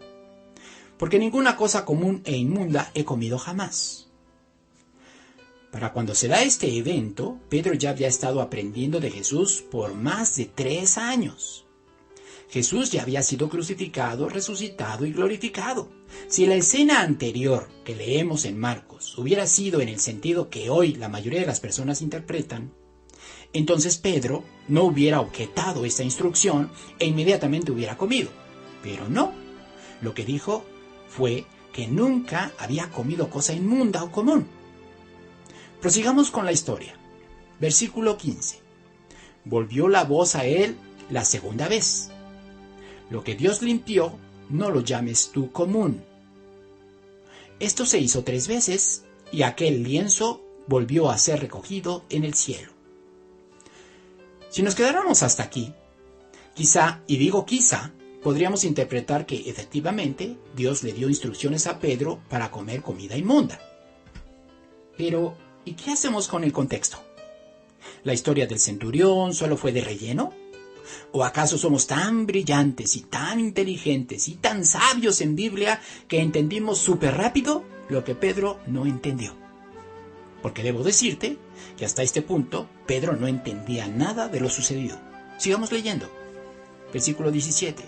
porque ninguna cosa común e inmunda he comido jamás. Para cuando se da este evento, Pedro ya había estado aprendiendo de Jesús por más de 3 años. Jesús ya había sido crucificado, resucitado y glorificado. Si la escena anterior que leemos en Marcos hubiera sido en el sentido que hoy la mayoría de las personas interpretan, entonces Pedro no hubiera objetado esta instrucción e inmediatamente hubiera comido. Pero no, lo que dijo fue que nunca había comido cosa inmunda o común. Prosigamos con la historia. Versículo 15. Volvió la voz a él la segunda vez. Lo que Dios limpió, no lo llames tú común. Esto se hizo 3 veces, y aquel lienzo volvió a ser recogido en el cielo. Si nos quedáramos hasta aquí, quizá, y digo quizá, podríamos interpretar que efectivamente Dios le dio instrucciones a Pedro para comer comida inmunda. Pero, ¿y qué hacemos con el contexto? ¿La historia del centurión solo fue de relleno? ¿O acaso somos tan brillantes y tan inteligentes y tan sabios en Biblia que entendimos súper rápido lo que Pedro no entendió? Porque debo decirte que hasta este punto Pedro no entendía nada de lo sucedido. Sigamos leyendo. Versículo 17.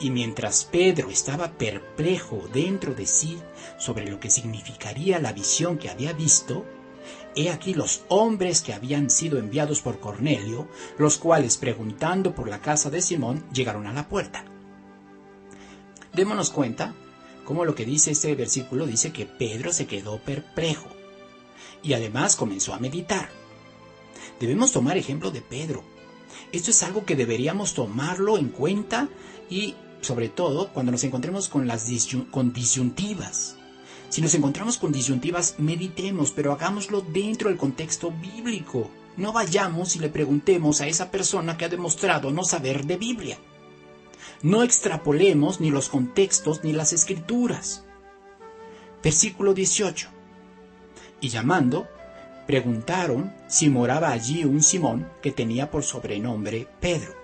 Y mientras Pedro estaba perplejo dentro de sí sobre lo que significaría la visión que había visto, he aquí los hombres que habían sido enviados por Cornelio, los cuales, preguntando por la casa de Simón, llegaron a la puerta. Démonos cuenta cómo lo que dice este versículo dice que Pedro se quedó perplejo y además comenzó a meditar. Debemos tomar ejemplo de Pedro. Esto es algo que deberíamos tomarlo en cuenta y, sobre todo, cuando nos encontremos con con disyuntivas. Si nos encontramos con disyuntivas, meditemos, pero hagámoslo dentro del contexto bíblico. No vayamos y le preguntemos a esa persona que ha demostrado no saber de Biblia. No extrapolemos ni los contextos ni las escrituras. Versículo 18. Y llamando, preguntaron si moraba allí un Simón que tenía por sobrenombre Pedro.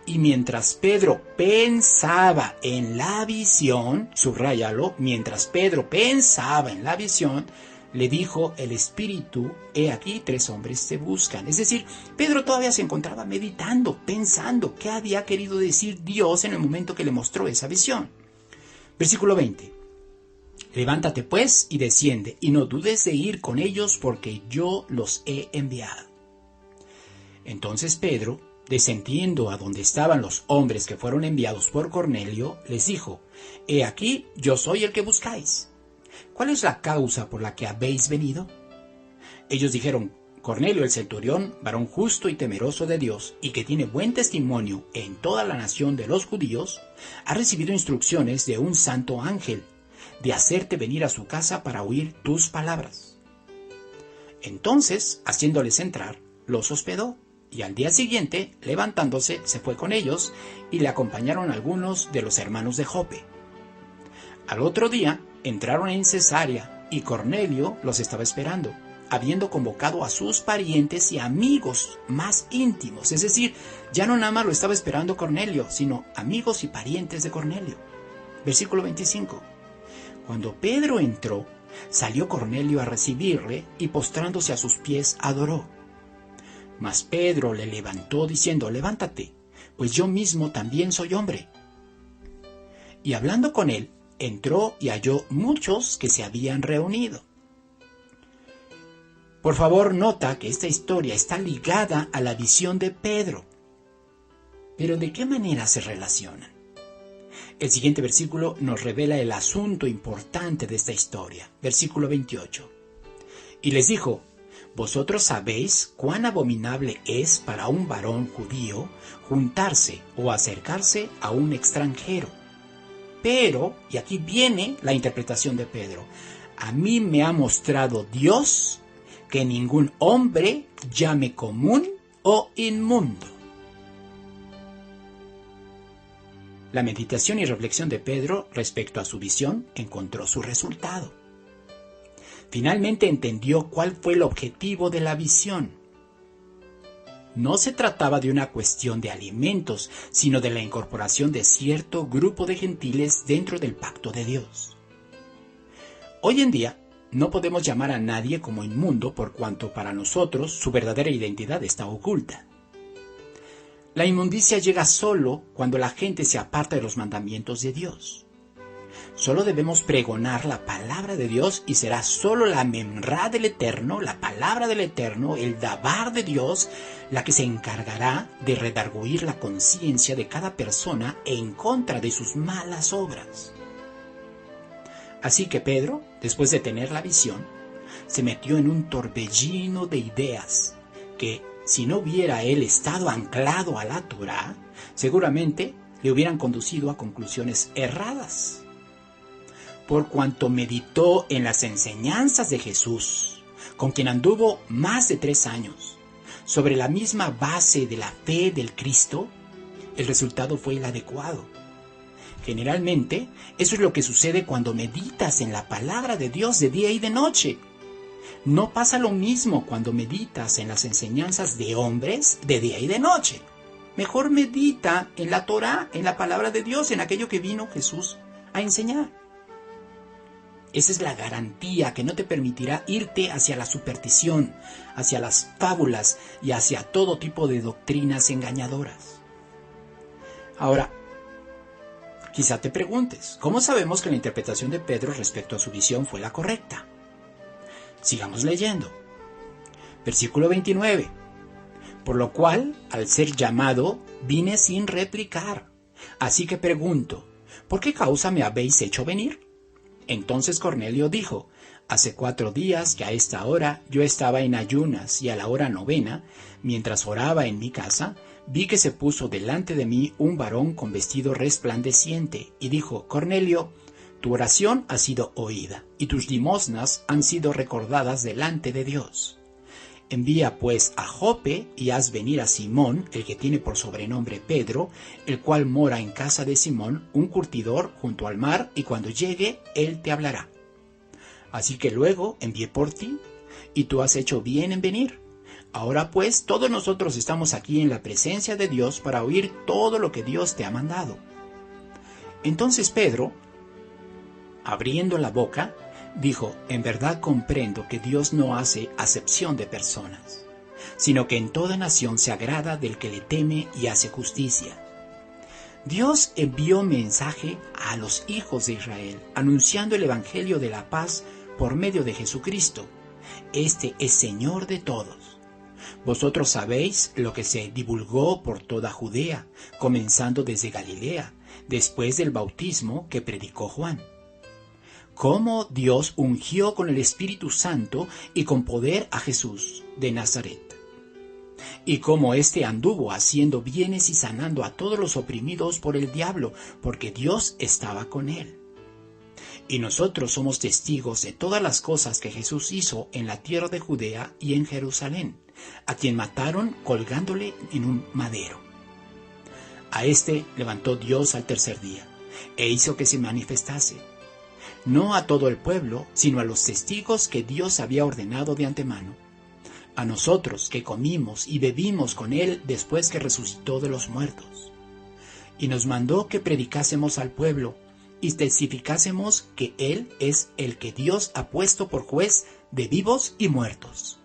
Y mientras Pedro pensaba en la visión, subráyalo, mientras Pedro pensaba en la visión, le dijo el Espíritu, he aquí 3 hombres te buscan. Es decir, Pedro todavía se encontraba meditando, pensando qué había querido decir Dios en el momento que le mostró esa visión. Versículo 20. Levántate pues y desciende, y no dudes de ir con ellos, porque yo los he enviado. Entonces Pedro, descendiendo a donde estaban los hombres que fueron enviados por Cornelio, les dijo, he aquí, yo soy el que buscáis. ¿Cuál es la causa por la que habéis venido? Ellos dijeron, Cornelio el centurión, varón justo y temeroso de Dios, y que tiene buen testimonio en toda la nación de los judíos, ha recibido instrucciones de un santo ángel, de hacerte venir a su casa para oír tus palabras. Entonces, haciéndoles entrar, los hospedó. Y al día siguiente, levantándose, se fue con ellos, y le acompañaron algunos de los hermanos de Jope. Al otro día, entraron en Cesarea, y Cornelio los estaba esperando, habiendo convocado a sus parientes y amigos más íntimos. Es decir, ya no nada más lo estaba esperando Cornelio, sino amigos y parientes de Cornelio. Versículo 25. Cuando Pedro entró, salió Cornelio a recibirle, y postrándose a sus pies adoró. Mas Pedro le levantó diciendo, levántate, pues yo mismo también soy hombre. Y hablando con él, entró y halló muchos que se habían reunido. Por favor, nota que esta historia está ligada a la visión de Pedro. Pero ¿de qué manera se relacionan? El siguiente versículo nos revela el asunto importante de esta historia. Versículo 28. Y les dijo, vosotros sabéis cuán abominable es para un varón judío juntarse o acercarse a un extranjero. Pero, y aquí viene la interpretación de Pedro, a mí me ha mostrado Dios que ningún hombre llame común o inmundo. La meditación y reflexión de Pedro respecto a su visión encontró su resultado. Finalmente entendió cuál fue el objetivo de la visión. No se trataba de una cuestión de alimentos, sino de la incorporación de cierto grupo de gentiles dentro del pacto de Dios. Hoy en día, no podemos llamar a nadie como inmundo por cuanto para nosotros su verdadera identidad está oculta. La inmundicia llega solo cuando la gente se aparta de los mandamientos de Dios. Solo debemos pregonar la palabra de Dios y será solo la memra del Eterno, la palabra del Eterno, el dabar de Dios, la que se encargará de redarguir la conciencia de cada persona en contra de sus malas obras. Así que Pedro, después de tener la visión, se metió en un torbellino de ideas que, si no hubiera él estado anclado a la Torá, seguramente le hubieran conducido a conclusiones erradas. Por cuanto meditó en las enseñanzas de Jesús, con quien anduvo más de 3 años, sobre la misma base de la fe del Cristo, el resultado fue el adecuado. Generalmente, eso es lo que sucede cuando meditas en la palabra de Dios de día y de noche. No pasa lo mismo cuando meditas en las enseñanzas de hombres de día y de noche. Mejor medita en la Torá, en la palabra de Dios, en aquello que vino Jesús a enseñar. Esa es la garantía que no te permitirá irte hacia la superstición, hacia las fábulas y hacia todo tipo de doctrinas engañadoras. Ahora, quizá te preguntes, ¿cómo sabemos que la interpretación de Pedro respecto a su visión fue la correcta? Sigamos leyendo. Versículo 29. Por lo cual, al ser llamado, vine sin replicar. Así que pregunto, ¿por qué causa me habéis hecho venir? Entonces Cornelio dijo, hace 4 días que a esta hora yo estaba en ayunas y a la hora 9, mientras oraba en mi casa, vi que se puso delante de mí un varón con vestido resplandeciente y dijo, Cornelio, tu oración ha sido oída y tus limosnas han sido recordadas delante de Dios. Envía pues a Jope y haz venir a Simón, el que tiene por sobrenombre Pedro, el cual mora en casa de Simón, un curtidor junto al mar, y cuando llegue, él te hablará. Así que luego envié por ti, y tú has hecho bien en venir. Ahora pues, todos nosotros estamos aquí en la presencia de Dios para oír todo lo que Dios te ha mandado. Entonces Pedro, abriendo la boca, dijo, en verdad comprendo que Dios no hace acepción de personas, sino que en toda nación se agrada del que le teme y hace justicia. Dios envió mensaje a los hijos de Israel, anunciando el evangelio de la paz por medio de Jesucristo. Este es Señor de todos. Vosotros sabéis lo que se divulgó por toda Judea, comenzando desde Galilea, después del bautismo que predicó Juan. Cómo Dios ungió con el Espíritu Santo y con poder a Jesús de Nazaret. Y cómo éste anduvo haciendo bienes y sanando a todos los oprimidos por el diablo, porque Dios estaba con él. Y nosotros somos testigos de todas las cosas que Jesús hizo en la tierra de Judea y en Jerusalén, a quien mataron colgándole en un madero. A éste levantó Dios al tercer día, e hizo que se manifestase, no a todo el pueblo, sino a los testigos que Dios había ordenado de antemano, a nosotros que comimos y bebimos con él después que resucitó de los muertos. Y nos mandó que predicásemos al pueblo y testificásemos que él es el que Dios ha puesto por juez de vivos y muertos.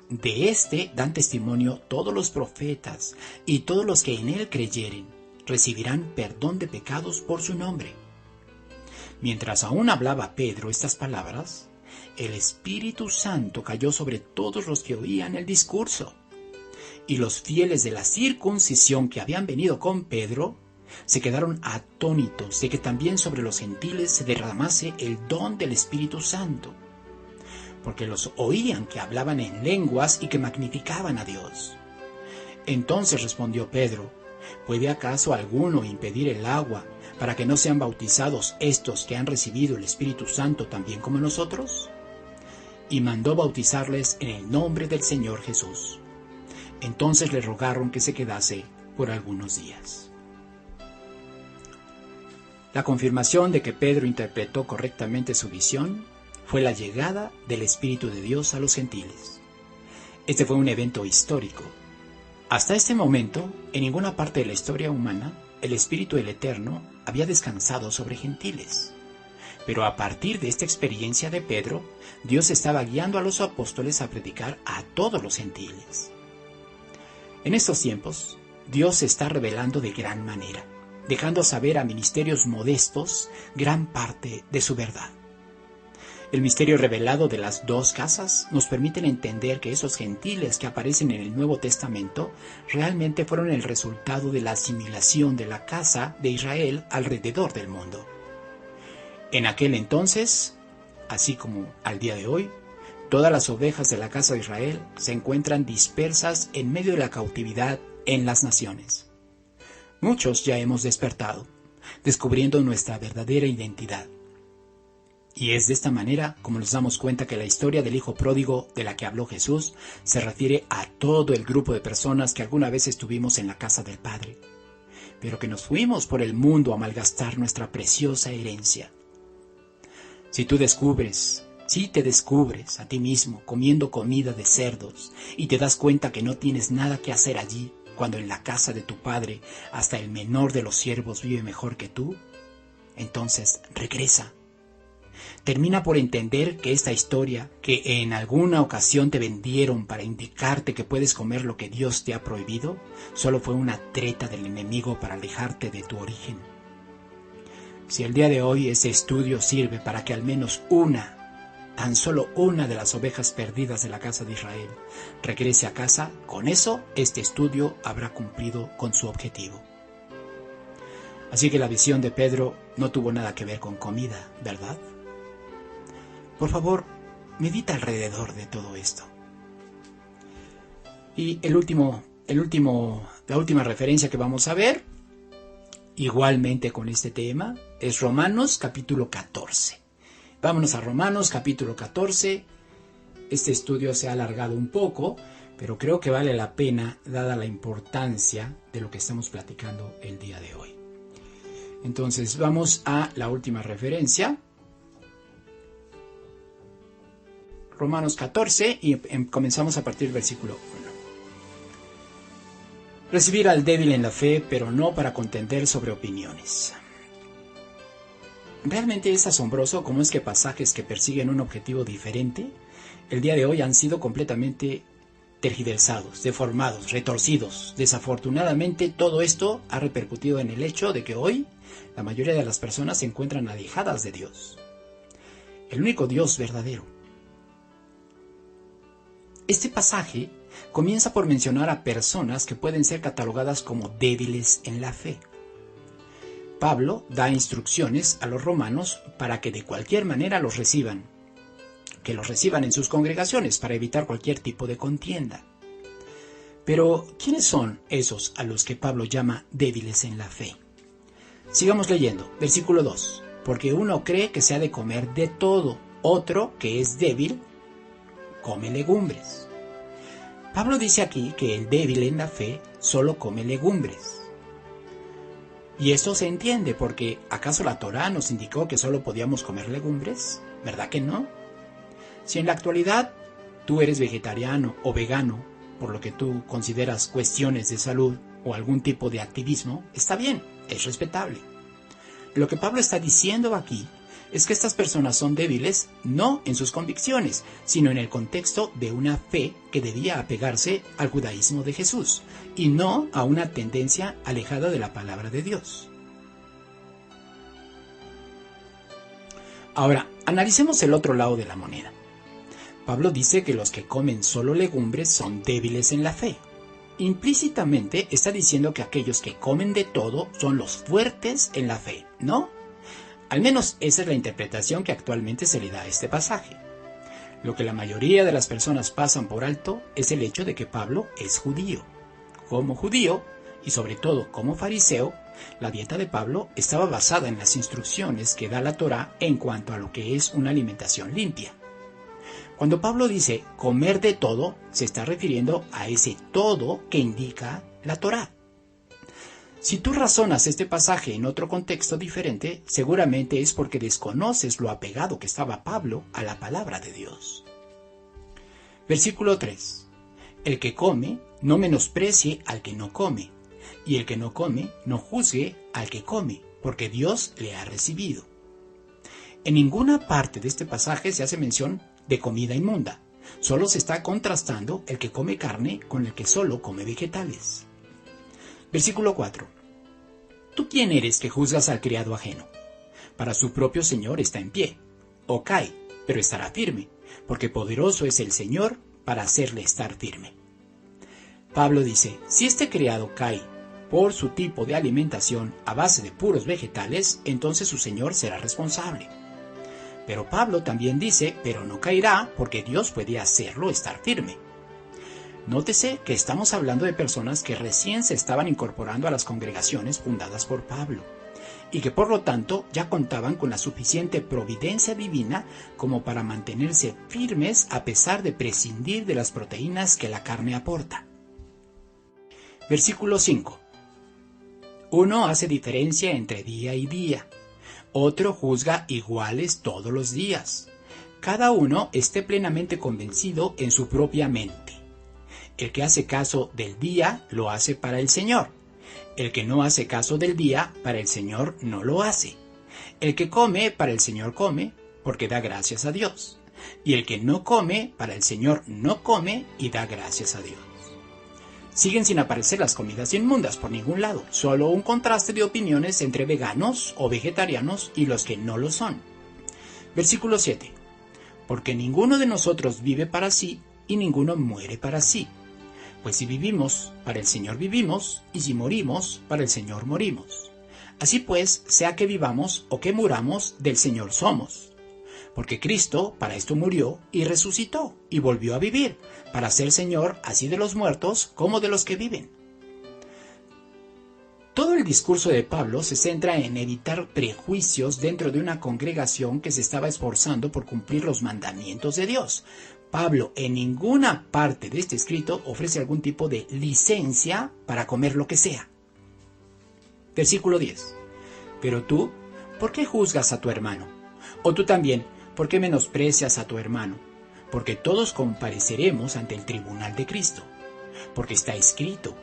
De éste dan testimonio todos los profetas, y todos los que en él creyeren recibirán perdón de pecados por su nombre. Mientras aún hablaba Pedro estas palabras, el Espíritu Santo cayó sobre todos los que oían el discurso. Y los fieles de la circuncisión que habían venido con Pedro se quedaron atónitos de que también sobre los gentiles se derramase el don del Espíritu Santo, porque los oían que hablaban en lenguas y que magnificaban a Dios. Entonces respondió Pedro, ¿puede acaso alguno impedir el agua para que no sean bautizados estos que han recibido el Espíritu Santo también como nosotros? Y mandó bautizarles en el nombre del Señor Jesús. Entonces le rogaron que se quedase por algunos días. La confirmación de que Pedro interpretó correctamente su visión fue la llegada del Espíritu de Dios a los gentiles. Este fue un evento histórico. Hasta este momento, en ninguna parte de la historia humana, el Espíritu del Eterno había descansado sobre gentiles. Pero a partir de esta experiencia de Pedro, Dios estaba guiando a los apóstoles a predicar a todos los gentiles. En estos tiempos, Dios se está revelando de gran manera, dejando saber a ministerios modestos gran parte de su verdad. El misterio revelado de las dos casas nos permite entender que esos gentiles que aparecen en el Nuevo Testamento realmente fueron el resultado de la asimilación de la casa de Israel alrededor del mundo. En aquel entonces, así como al día de hoy, todas las ovejas de la casa de Israel se encuentran dispersas en medio de la cautividad en las naciones. Muchos ya hemos despertado, descubriendo nuestra verdadera identidad. Y es de esta manera como nos damos cuenta que la historia del hijo pródigo de la que habló Jesús se refiere a todo el grupo de personas que alguna vez estuvimos en la casa del Padre, pero que nos fuimos por el mundo a malgastar nuestra preciosa herencia. Si te descubres a ti mismo comiendo comida de cerdos y te das cuenta que no tienes nada que hacer allí, cuando en la casa de tu Padre hasta el menor de los siervos vive mejor que tú, entonces regresa. Termina por entender que esta historia, que en alguna ocasión te vendieron para indicarte que puedes comer lo que Dios te ha prohibido, solo fue una treta del enemigo para alejarte de tu origen. Si el día de hoy ese estudio sirve para que al menos tan solo una de las ovejas perdidas de la casa de Israel regrese a casa, con eso este estudio habrá cumplido con su objetivo. Así que la visión de Pedro no tuvo nada que ver con comida, ¿verdad? Por favor, medita alrededor de todo esto. Y la última referencia que vamos a ver, igualmente con este tema, es Romanos capítulo 14. Vámonos a Romanos capítulo 14. Este estudio se ha alargado un poco, pero creo que vale la pena dada la importancia de lo que estamos platicando el día de hoy. Entonces vamos a la última referencia. Romanos 14 y comenzamos a partir del versículo 1. Recibir al débil en la fe, pero no para contender sobre opiniones. Realmente es asombroso cómo es que pasajes que persiguen un objetivo diferente, el día de hoy han sido completamente tergiversados, deformados, retorcidos. Desafortunadamente, todo esto ha repercutido en el hecho de que hoy la mayoría de las personas se encuentran alejadas de Dios, el único Dios verdadero. Este pasaje comienza por mencionar a personas que pueden ser catalogadas como débiles en la fe. Pablo da instrucciones a los romanos para que de cualquier manera los reciban, que los reciban en sus congregaciones para evitar cualquier tipo de contienda. Pero, ¿quiénes son esos a los que Pablo llama débiles en la fe? Sigamos leyendo, versículo 2. Porque uno cree que se ha de comer de todo, otro, que es débil, come legumbres. Pablo dice aquí que el débil en la fe solo come legumbres. Y esto se entiende porque ¿acaso la Torá nos indicó que solo podíamos comer legumbres? ¿Verdad que no? Si en la actualidad tú eres vegetariano o vegano, por lo que tú consideras cuestiones de salud o algún tipo de activismo, está bien, es respetable. Lo que Pablo está diciendo aquí es que estas personas son débiles no en sus convicciones, sino en el contexto de una fe que debía apegarse al judaísmo de Jesús, y no a una tendencia alejada de la palabra de Dios. Ahora, analicemos el otro lado de la moneda. Pablo dice que los que comen solo legumbres son débiles en la fe. Implícitamente está diciendo que aquellos que comen de todo son los fuertes en la fe, ¿no? Al menos esa es la interpretación que actualmente se le da a este pasaje. Lo que la mayoría de las personas pasan por alto es el hecho de que Pablo es judío. Como judío, y sobre todo como fariseo, la dieta de Pablo estaba basada en las instrucciones que da la Torá en cuanto a lo que es una alimentación limpia. Cuando Pablo dice comer de todo, se está refiriendo a ese todo que indica la Torá. Si tú razonas este pasaje en otro contexto diferente, seguramente es porque desconoces lo apegado que estaba Pablo a la palabra de Dios. Versículo 3. El que come, no menosprecie al que no come, y el que no come, no juzgue al que come, porque Dios le ha recibido. En ninguna parte de este pasaje se hace mención de comida inmunda, Solo se está contrastando el que come carne con el que solo come vegetales. Versículo 4. ¿Tú quién eres que juzgas al criado ajeno? Para su propio Señor está en pie, o cae, pero estará firme, porque poderoso es el Señor para hacerle estar firme. Pablo dice, si este criado cae por su tipo de alimentación a base de puros vegetales, entonces su Señor será responsable. Pero Pablo también dice, pero no caerá porque Dios puede hacerlo estar firme. Nótese que estamos hablando de personas que recién se estaban incorporando a las congregaciones fundadas por Pablo, y que por lo tanto ya contaban con la suficiente providencia divina como para mantenerse firmes a pesar de prescindir de las proteínas que la carne aporta. Versículo 5. Uno hace diferencia entre día y día, otro juzga iguales todos los días. Cada uno esté plenamente convencido en su propia mente. El que hace caso del día lo hace para el Señor. El que no hace caso del día, para el Señor no lo hace. El que come, para el Señor come, porque da gracias a Dios. Y el que no come, para el Señor no come y da gracias a Dios. Siguen sin aparecer las comidas inmundas por ningún lado, solo un contraste de opiniones entre veganos o vegetarianos y los que no lo son. Versículo 7. Porque ninguno de nosotros vive para sí y ninguno muere para sí. Pues si vivimos, para el Señor vivimos, y si morimos, para el Señor morimos. Así pues, sea que vivamos o que muramos, del Señor somos. Porque Cristo para esto murió y resucitó, y volvió a vivir, para ser Señor así de los muertos como de los que viven. Todo el discurso de Pablo se centra en evitar prejuicios dentro de una congregación que se estaba esforzando por cumplir los mandamientos de Dios. Pablo en ninguna parte de este escrito ofrece algún tipo de licencia para comer lo que sea. Versículo 10. Pero tú, ¿por qué juzgas a tu hermano? O tú también, ¿por qué menosprecias a tu hermano? Porque todos compareceremos ante el tribunal de Cristo. Porque está escrito,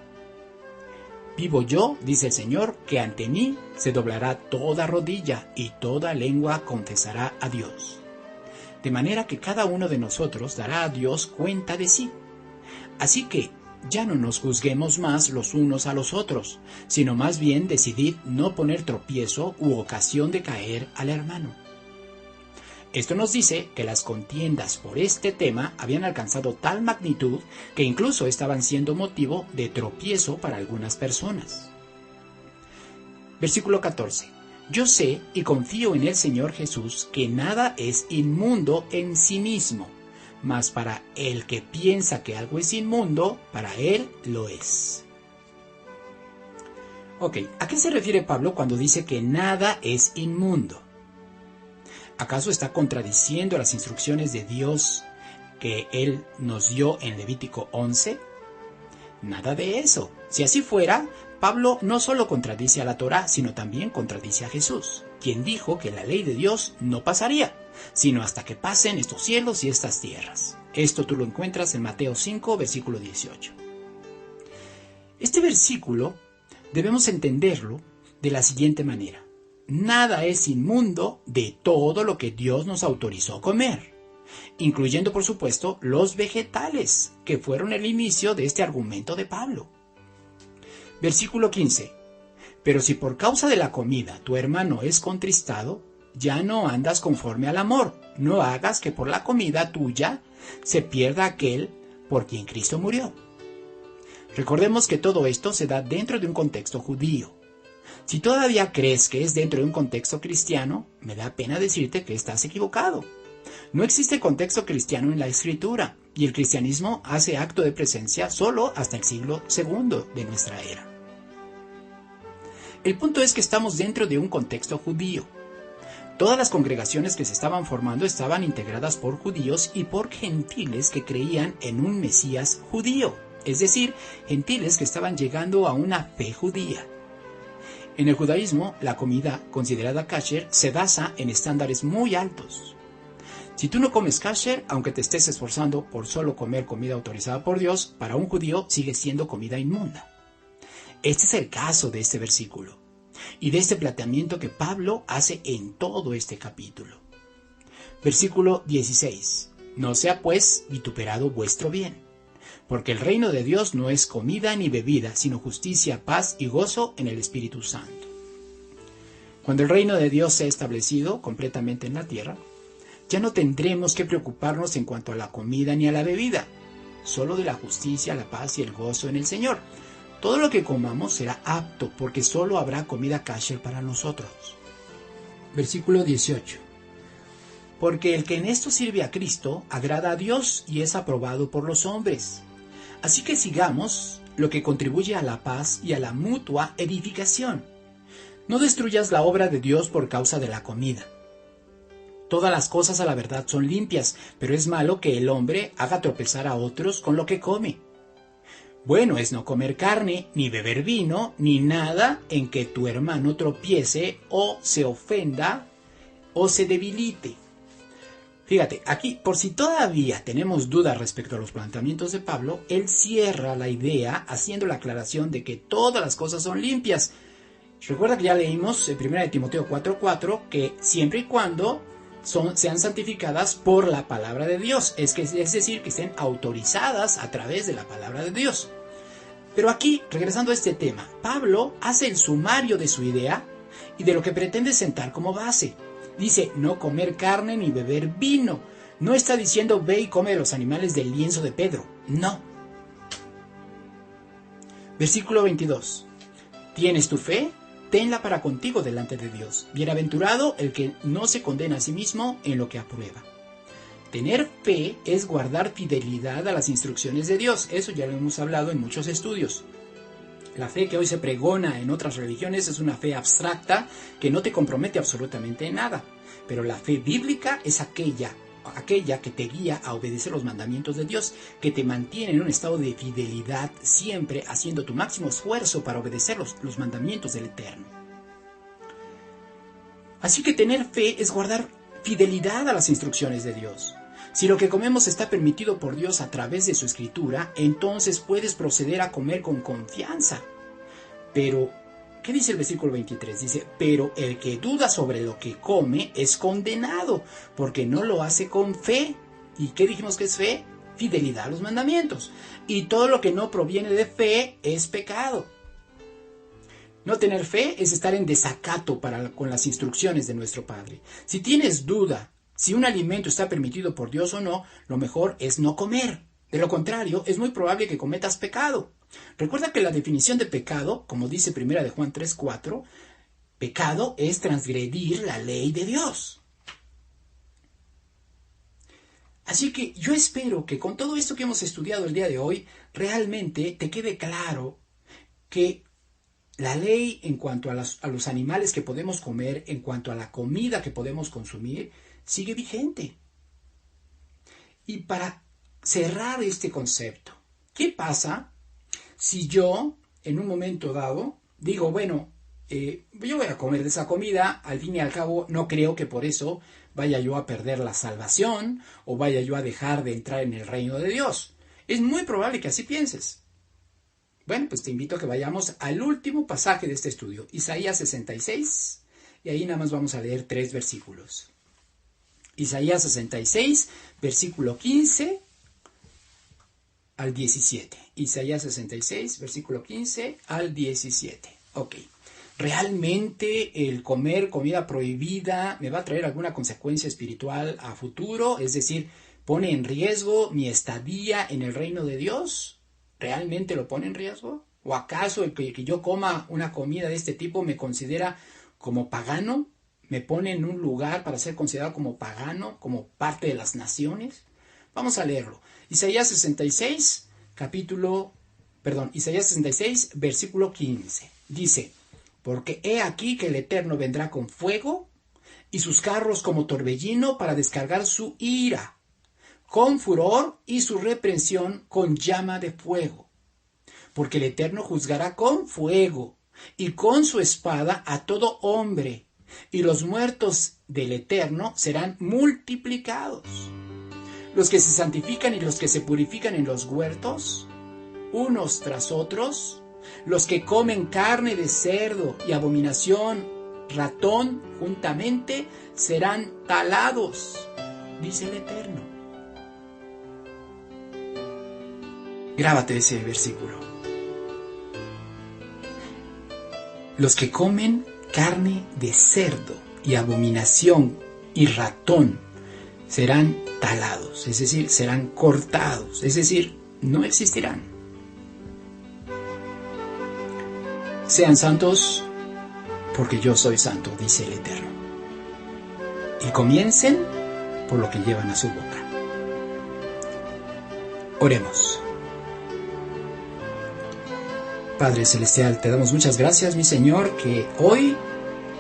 vivo yo, dice el Señor, que ante mí se doblará toda rodilla y toda lengua confesará a Dios. De manera que cada uno de nosotros dará a Dios cuenta de sí. Así que ya no nos juzguemos más los unos a los otros, sino más bien decidid no poner tropiezo u ocasión de caer al hermano. Esto nos dice que las contiendas por este tema habían alcanzado tal magnitud que incluso estaban siendo motivo de tropiezo para algunas personas. Versículo 14. Yo sé y confío en el Señor Jesús que nada es inmundo en sí mismo, mas para el que piensa que algo es inmundo, para él lo es. Ok, ¿a qué se refiere Pablo cuando dice que nada es inmundo? ¿Acaso está contradiciendo las instrucciones de Dios que Él nos dio en Levítico 11? Nada de eso. Si así fuera, Pablo no solo contradice a la Torá, sino también contradice a Jesús, quien dijo que la ley de Dios no pasaría, sino hasta que pasen estos cielos y estas tierras. Esto tú lo encuentras en Mateo 5, versículo 18. Este versículo debemos entenderlo de la siguiente manera. Nada es inmundo de todo lo que Dios nos autorizó comer, incluyendo por supuesto los vegetales, que fueron el inicio de este argumento de Pablo. Versículo 15. Pero si por causa de la comida tu hermano es contristado, ya no andas conforme al amor. No hagas que por la comida tuya se pierda aquel por quien Cristo murió. Recordemos que todo esto se da dentro de un contexto judío. Si todavía crees que es dentro de un contexto cristiano, me da pena decirte que estás equivocado. No existe contexto cristiano en la Escritura, y el cristianismo hace acto de presencia solo hasta el siglo II de nuestra era. El punto es que estamos dentro de un contexto judío. Todas las congregaciones que se estaban formando estaban integradas por judíos y por gentiles que creían en un Mesías judío, es decir, gentiles que estaban llegando a una fe judía. En el judaísmo, la comida considerada kasher se basa en estándares muy altos. Si tú no comes kasher, aunque te estés esforzando por solo comer comida autorizada por Dios, para un judío sigue siendo comida inmunda. Este es el caso de este versículo y de este planteamiento que Pablo hace en todo este capítulo. Versículo 16. No sea pues vituperado vuestro bien, porque el reino de Dios no es comida ni bebida, sino justicia, paz y gozo en el Espíritu Santo. Cuando el reino de Dios sea establecido completamente en la tierra, ya no tendremos que preocuparnos en cuanto a la comida ni a la bebida, solo de la justicia, la paz y el gozo en el Señor. Todo lo que comamos será apto, porque solo habrá comida kosher para nosotros. Versículo 18. Porque el que en esto sirve a Cristo agrada a Dios y es aprobado por los hombres. Así que sigamos lo que contribuye a la paz y a la mutua edificación. No destruyas la obra de Dios por causa de la comida. Todas las cosas a la verdad son limpias, pero es malo que el hombre haga tropezar a otros con lo que come. Bueno es no comer carne, ni beber vino, ni nada en que tu hermano tropiece o se ofenda o se debilite. Fíjate, aquí, por si todavía tenemos dudas respecto a los planteamientos de Pablo, él cierra la idea haciendo la aclaración de que todas las cosas son limpias. Recuerda que ya leímos en 1 Timoteo 4:4 que siempre y cuando sean santificadas por la palabra de Dios, es decir, que estén autorizadas a través de la palabra de Dios. Pero aquí, regresando a este tema, Pablo hace el sumario de su idea y de lo que pretende sentar como base. Dice, no comer carne ni beber vino. No está diciendo, ve y come los animales del lienzo de Pedro. No. Versículo 22. ¿Tienes tu fe? Tenla para contigo delante de Dios. Bienaventurado el que no se condena a sí mismo en lo que aprueba. Tener fe es guardar fidelidad a las instrucciones de Dios. Eso ya lo hemos hablado en muchos estudios. La fe que hoy se pregona en otras religiones es una fe abstracta que no te compromete absolutamente en nada. Pero la fe bíblica es aquella que te guía a obedecer los mandamientos de Dios, que te mantiene en un estado de fidelidad, siempre haciendo tu máximo esfuerzo para obedecer los mandamientos del Eterno. Así que tener fe es guardar fidelidad a las instrucciones de Dios. Si lo que comemos está permitido por Dios a través de su escritura, entonces puedes proceder a comer con confianza. Pero, ¿qué dice el versículo 23? Dice, pero el que duda sobre lo que come es condenado, porque no lo hace con fe. ¿Y qué dijimos que es fe? Fidelidad a los mandamientos. Y todo lo que no proviene de fe es pecado. No tener fe es estar en desacato con las instrucciones de nuestro Padre. Si tienes duda si un alimento está permitido por Dios o no, lo mejor es no comer. De lo contrario, es muy probable que cometas pecado. Recuerda que la definición de pecado, como dice 1 de Juan 3:4, pecado es transgredir la ley de Dios. Así que yo espero que con todo esto que hemos estudiado el día de hoy, realmente te quede claro que la ley en cuanto a los animales que podemos comer, en cuanto a la comida que podemos consumir, sigue vigente. Y para cerrar este concepto, ¿qué pasa si yo, en un momento dado, digo, bueno, yo voy a comer de esa comida, al fin y al cabo no creo que por eso vaya yo a perder la salvación o vaya yo a dejar de entrar en el reino de Dios? Es muy probable que así pienses. Bueno, pues te invito a que vayamos al último pasaje de este estudio, Isaías 66, y ahí nada más vamos a leer 3 versículos. Isaías 66, versículo 15 al 17. Isaías 66, versículo 15 al 17. Ok. ¿Realmente el comer comida prohibida me va a traer alguna consecuencia espiritual a futuro? Es decir, ¿pone en riesgo mi estadía en el reino de Dios? ¿Realmente lo pone en riesgo? ¿O acaso el que yo coma una comida de este tipo me considera como pagano? ¿Me pone en un lugar para ser considerado como pagano, como parte de las naciones? Vamos a leerlo. Isaías 66, Isaías 66, versículo 15. Dice, porque he aquí que el Eterno vendrá con fuego y sus carros como torbellino para descargar su ira, con furor y su reprensión con llama de fuego. Porque el Eterno juzgará con fuego y con su espada a todo hombre, y los muertos del Eterno serán multiplicados. Los que se santifican y los que se purifican en los huertos, unos tras otros, los que comen carne de cerdo y abominación, ratón, juntamente, serán talados, dice el Eterno. Grábate ese versículo. Los que comen carne de cerdo y abominación y ratón serán talados, es decir, serán cortados, es decir, no existirán. Sean santos, porque yo soy santo, dice el Eterno. Y comiencen por lo que llevan a su boca. Oremos. Padre Celestial, te damos muchas gracias, mi Señor, que hoy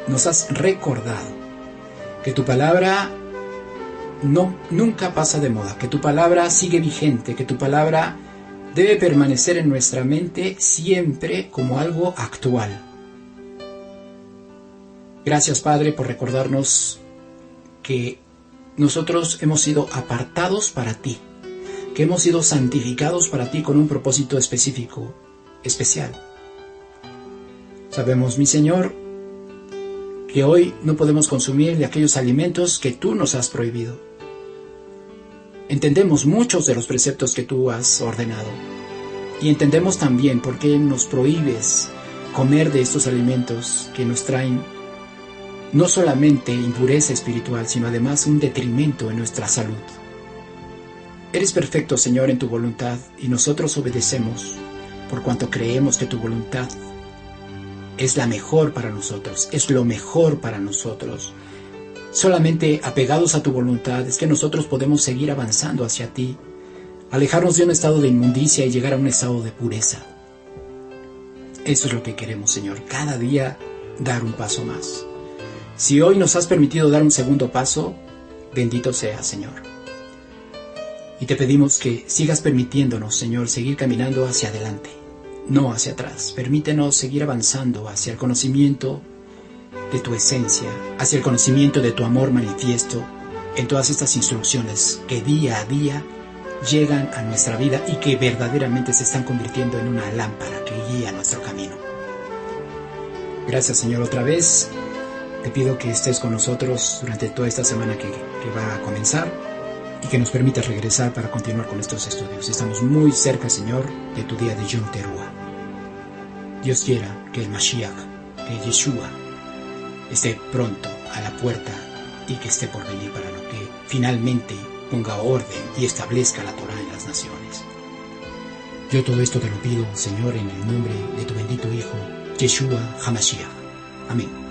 nos has recordado que tu palabra nunca pasa de moda, que tu palabra sigue vigente, que tu palabra debe permanecer en nuestra mente siempre como algo actual. Gracias, Padre, por recordarnos que nosotros hemos sido apartados para ti, que hemos sido santificados para ti con un propósito específico, especial. Sabemos, mi Señor, que hoy no podemos consumir de aquellos alimentos que tú nos has prohibido. Entendemos muchos de los preceptos que tú has ordenado y entendemos también por qué nos prohíbes comer de estos alimentos que nos traen no solamente impureza espiritual, sino además un detrimento en nuestra salud. Eres perfecto, Señor, en tu voluntad, y nosotros obedecemos por cuanto creemos que tu voluntad es la mejor para nosotros, es lo mejor para nosotros. Solamente apegados a tu voluntad es que nosotros podemos seguir avanzando hacia ti, alejarnos de un estado de inmundicia y llegar a un estado de pureza. Eso es lo que queremos, Señor, cada día dar un paso más. Si hoy nos has permitido dar un segundo paso, bendito seas, Señor. Y te pedimos que sigas permitiéndonos, Señor, seguir caminando hacia adelante, no hacia atrás. Permítenos seguir avanzando hacia el conocimiento de tu esencia, hacia el conocimiento de tu amor manifiesto en todas estas instrucciones que día a día llegan a nuestra vida y que verdaderamente se están convirtiendo en una lámpara que guía nuestro camino. Gracias, Señor, otra vez. Te pido que estés con nosotros durante toda esta semana que va a comenzar y que nos permitas regresar para continuar con estos estudios. Estamos muy cerca, Señor, de tu día de Yom Teruah. Dios quiera que el Mashiach, que Yeshua, esté pronto a la puerta y que esté por venir para lo que finalmente ponga orden y establezca la Torah en las naciones. Yo todo esto te lo pido, Señor, en el nombre de tu bendito Hijo, Yeshua HaMashiach. Amén.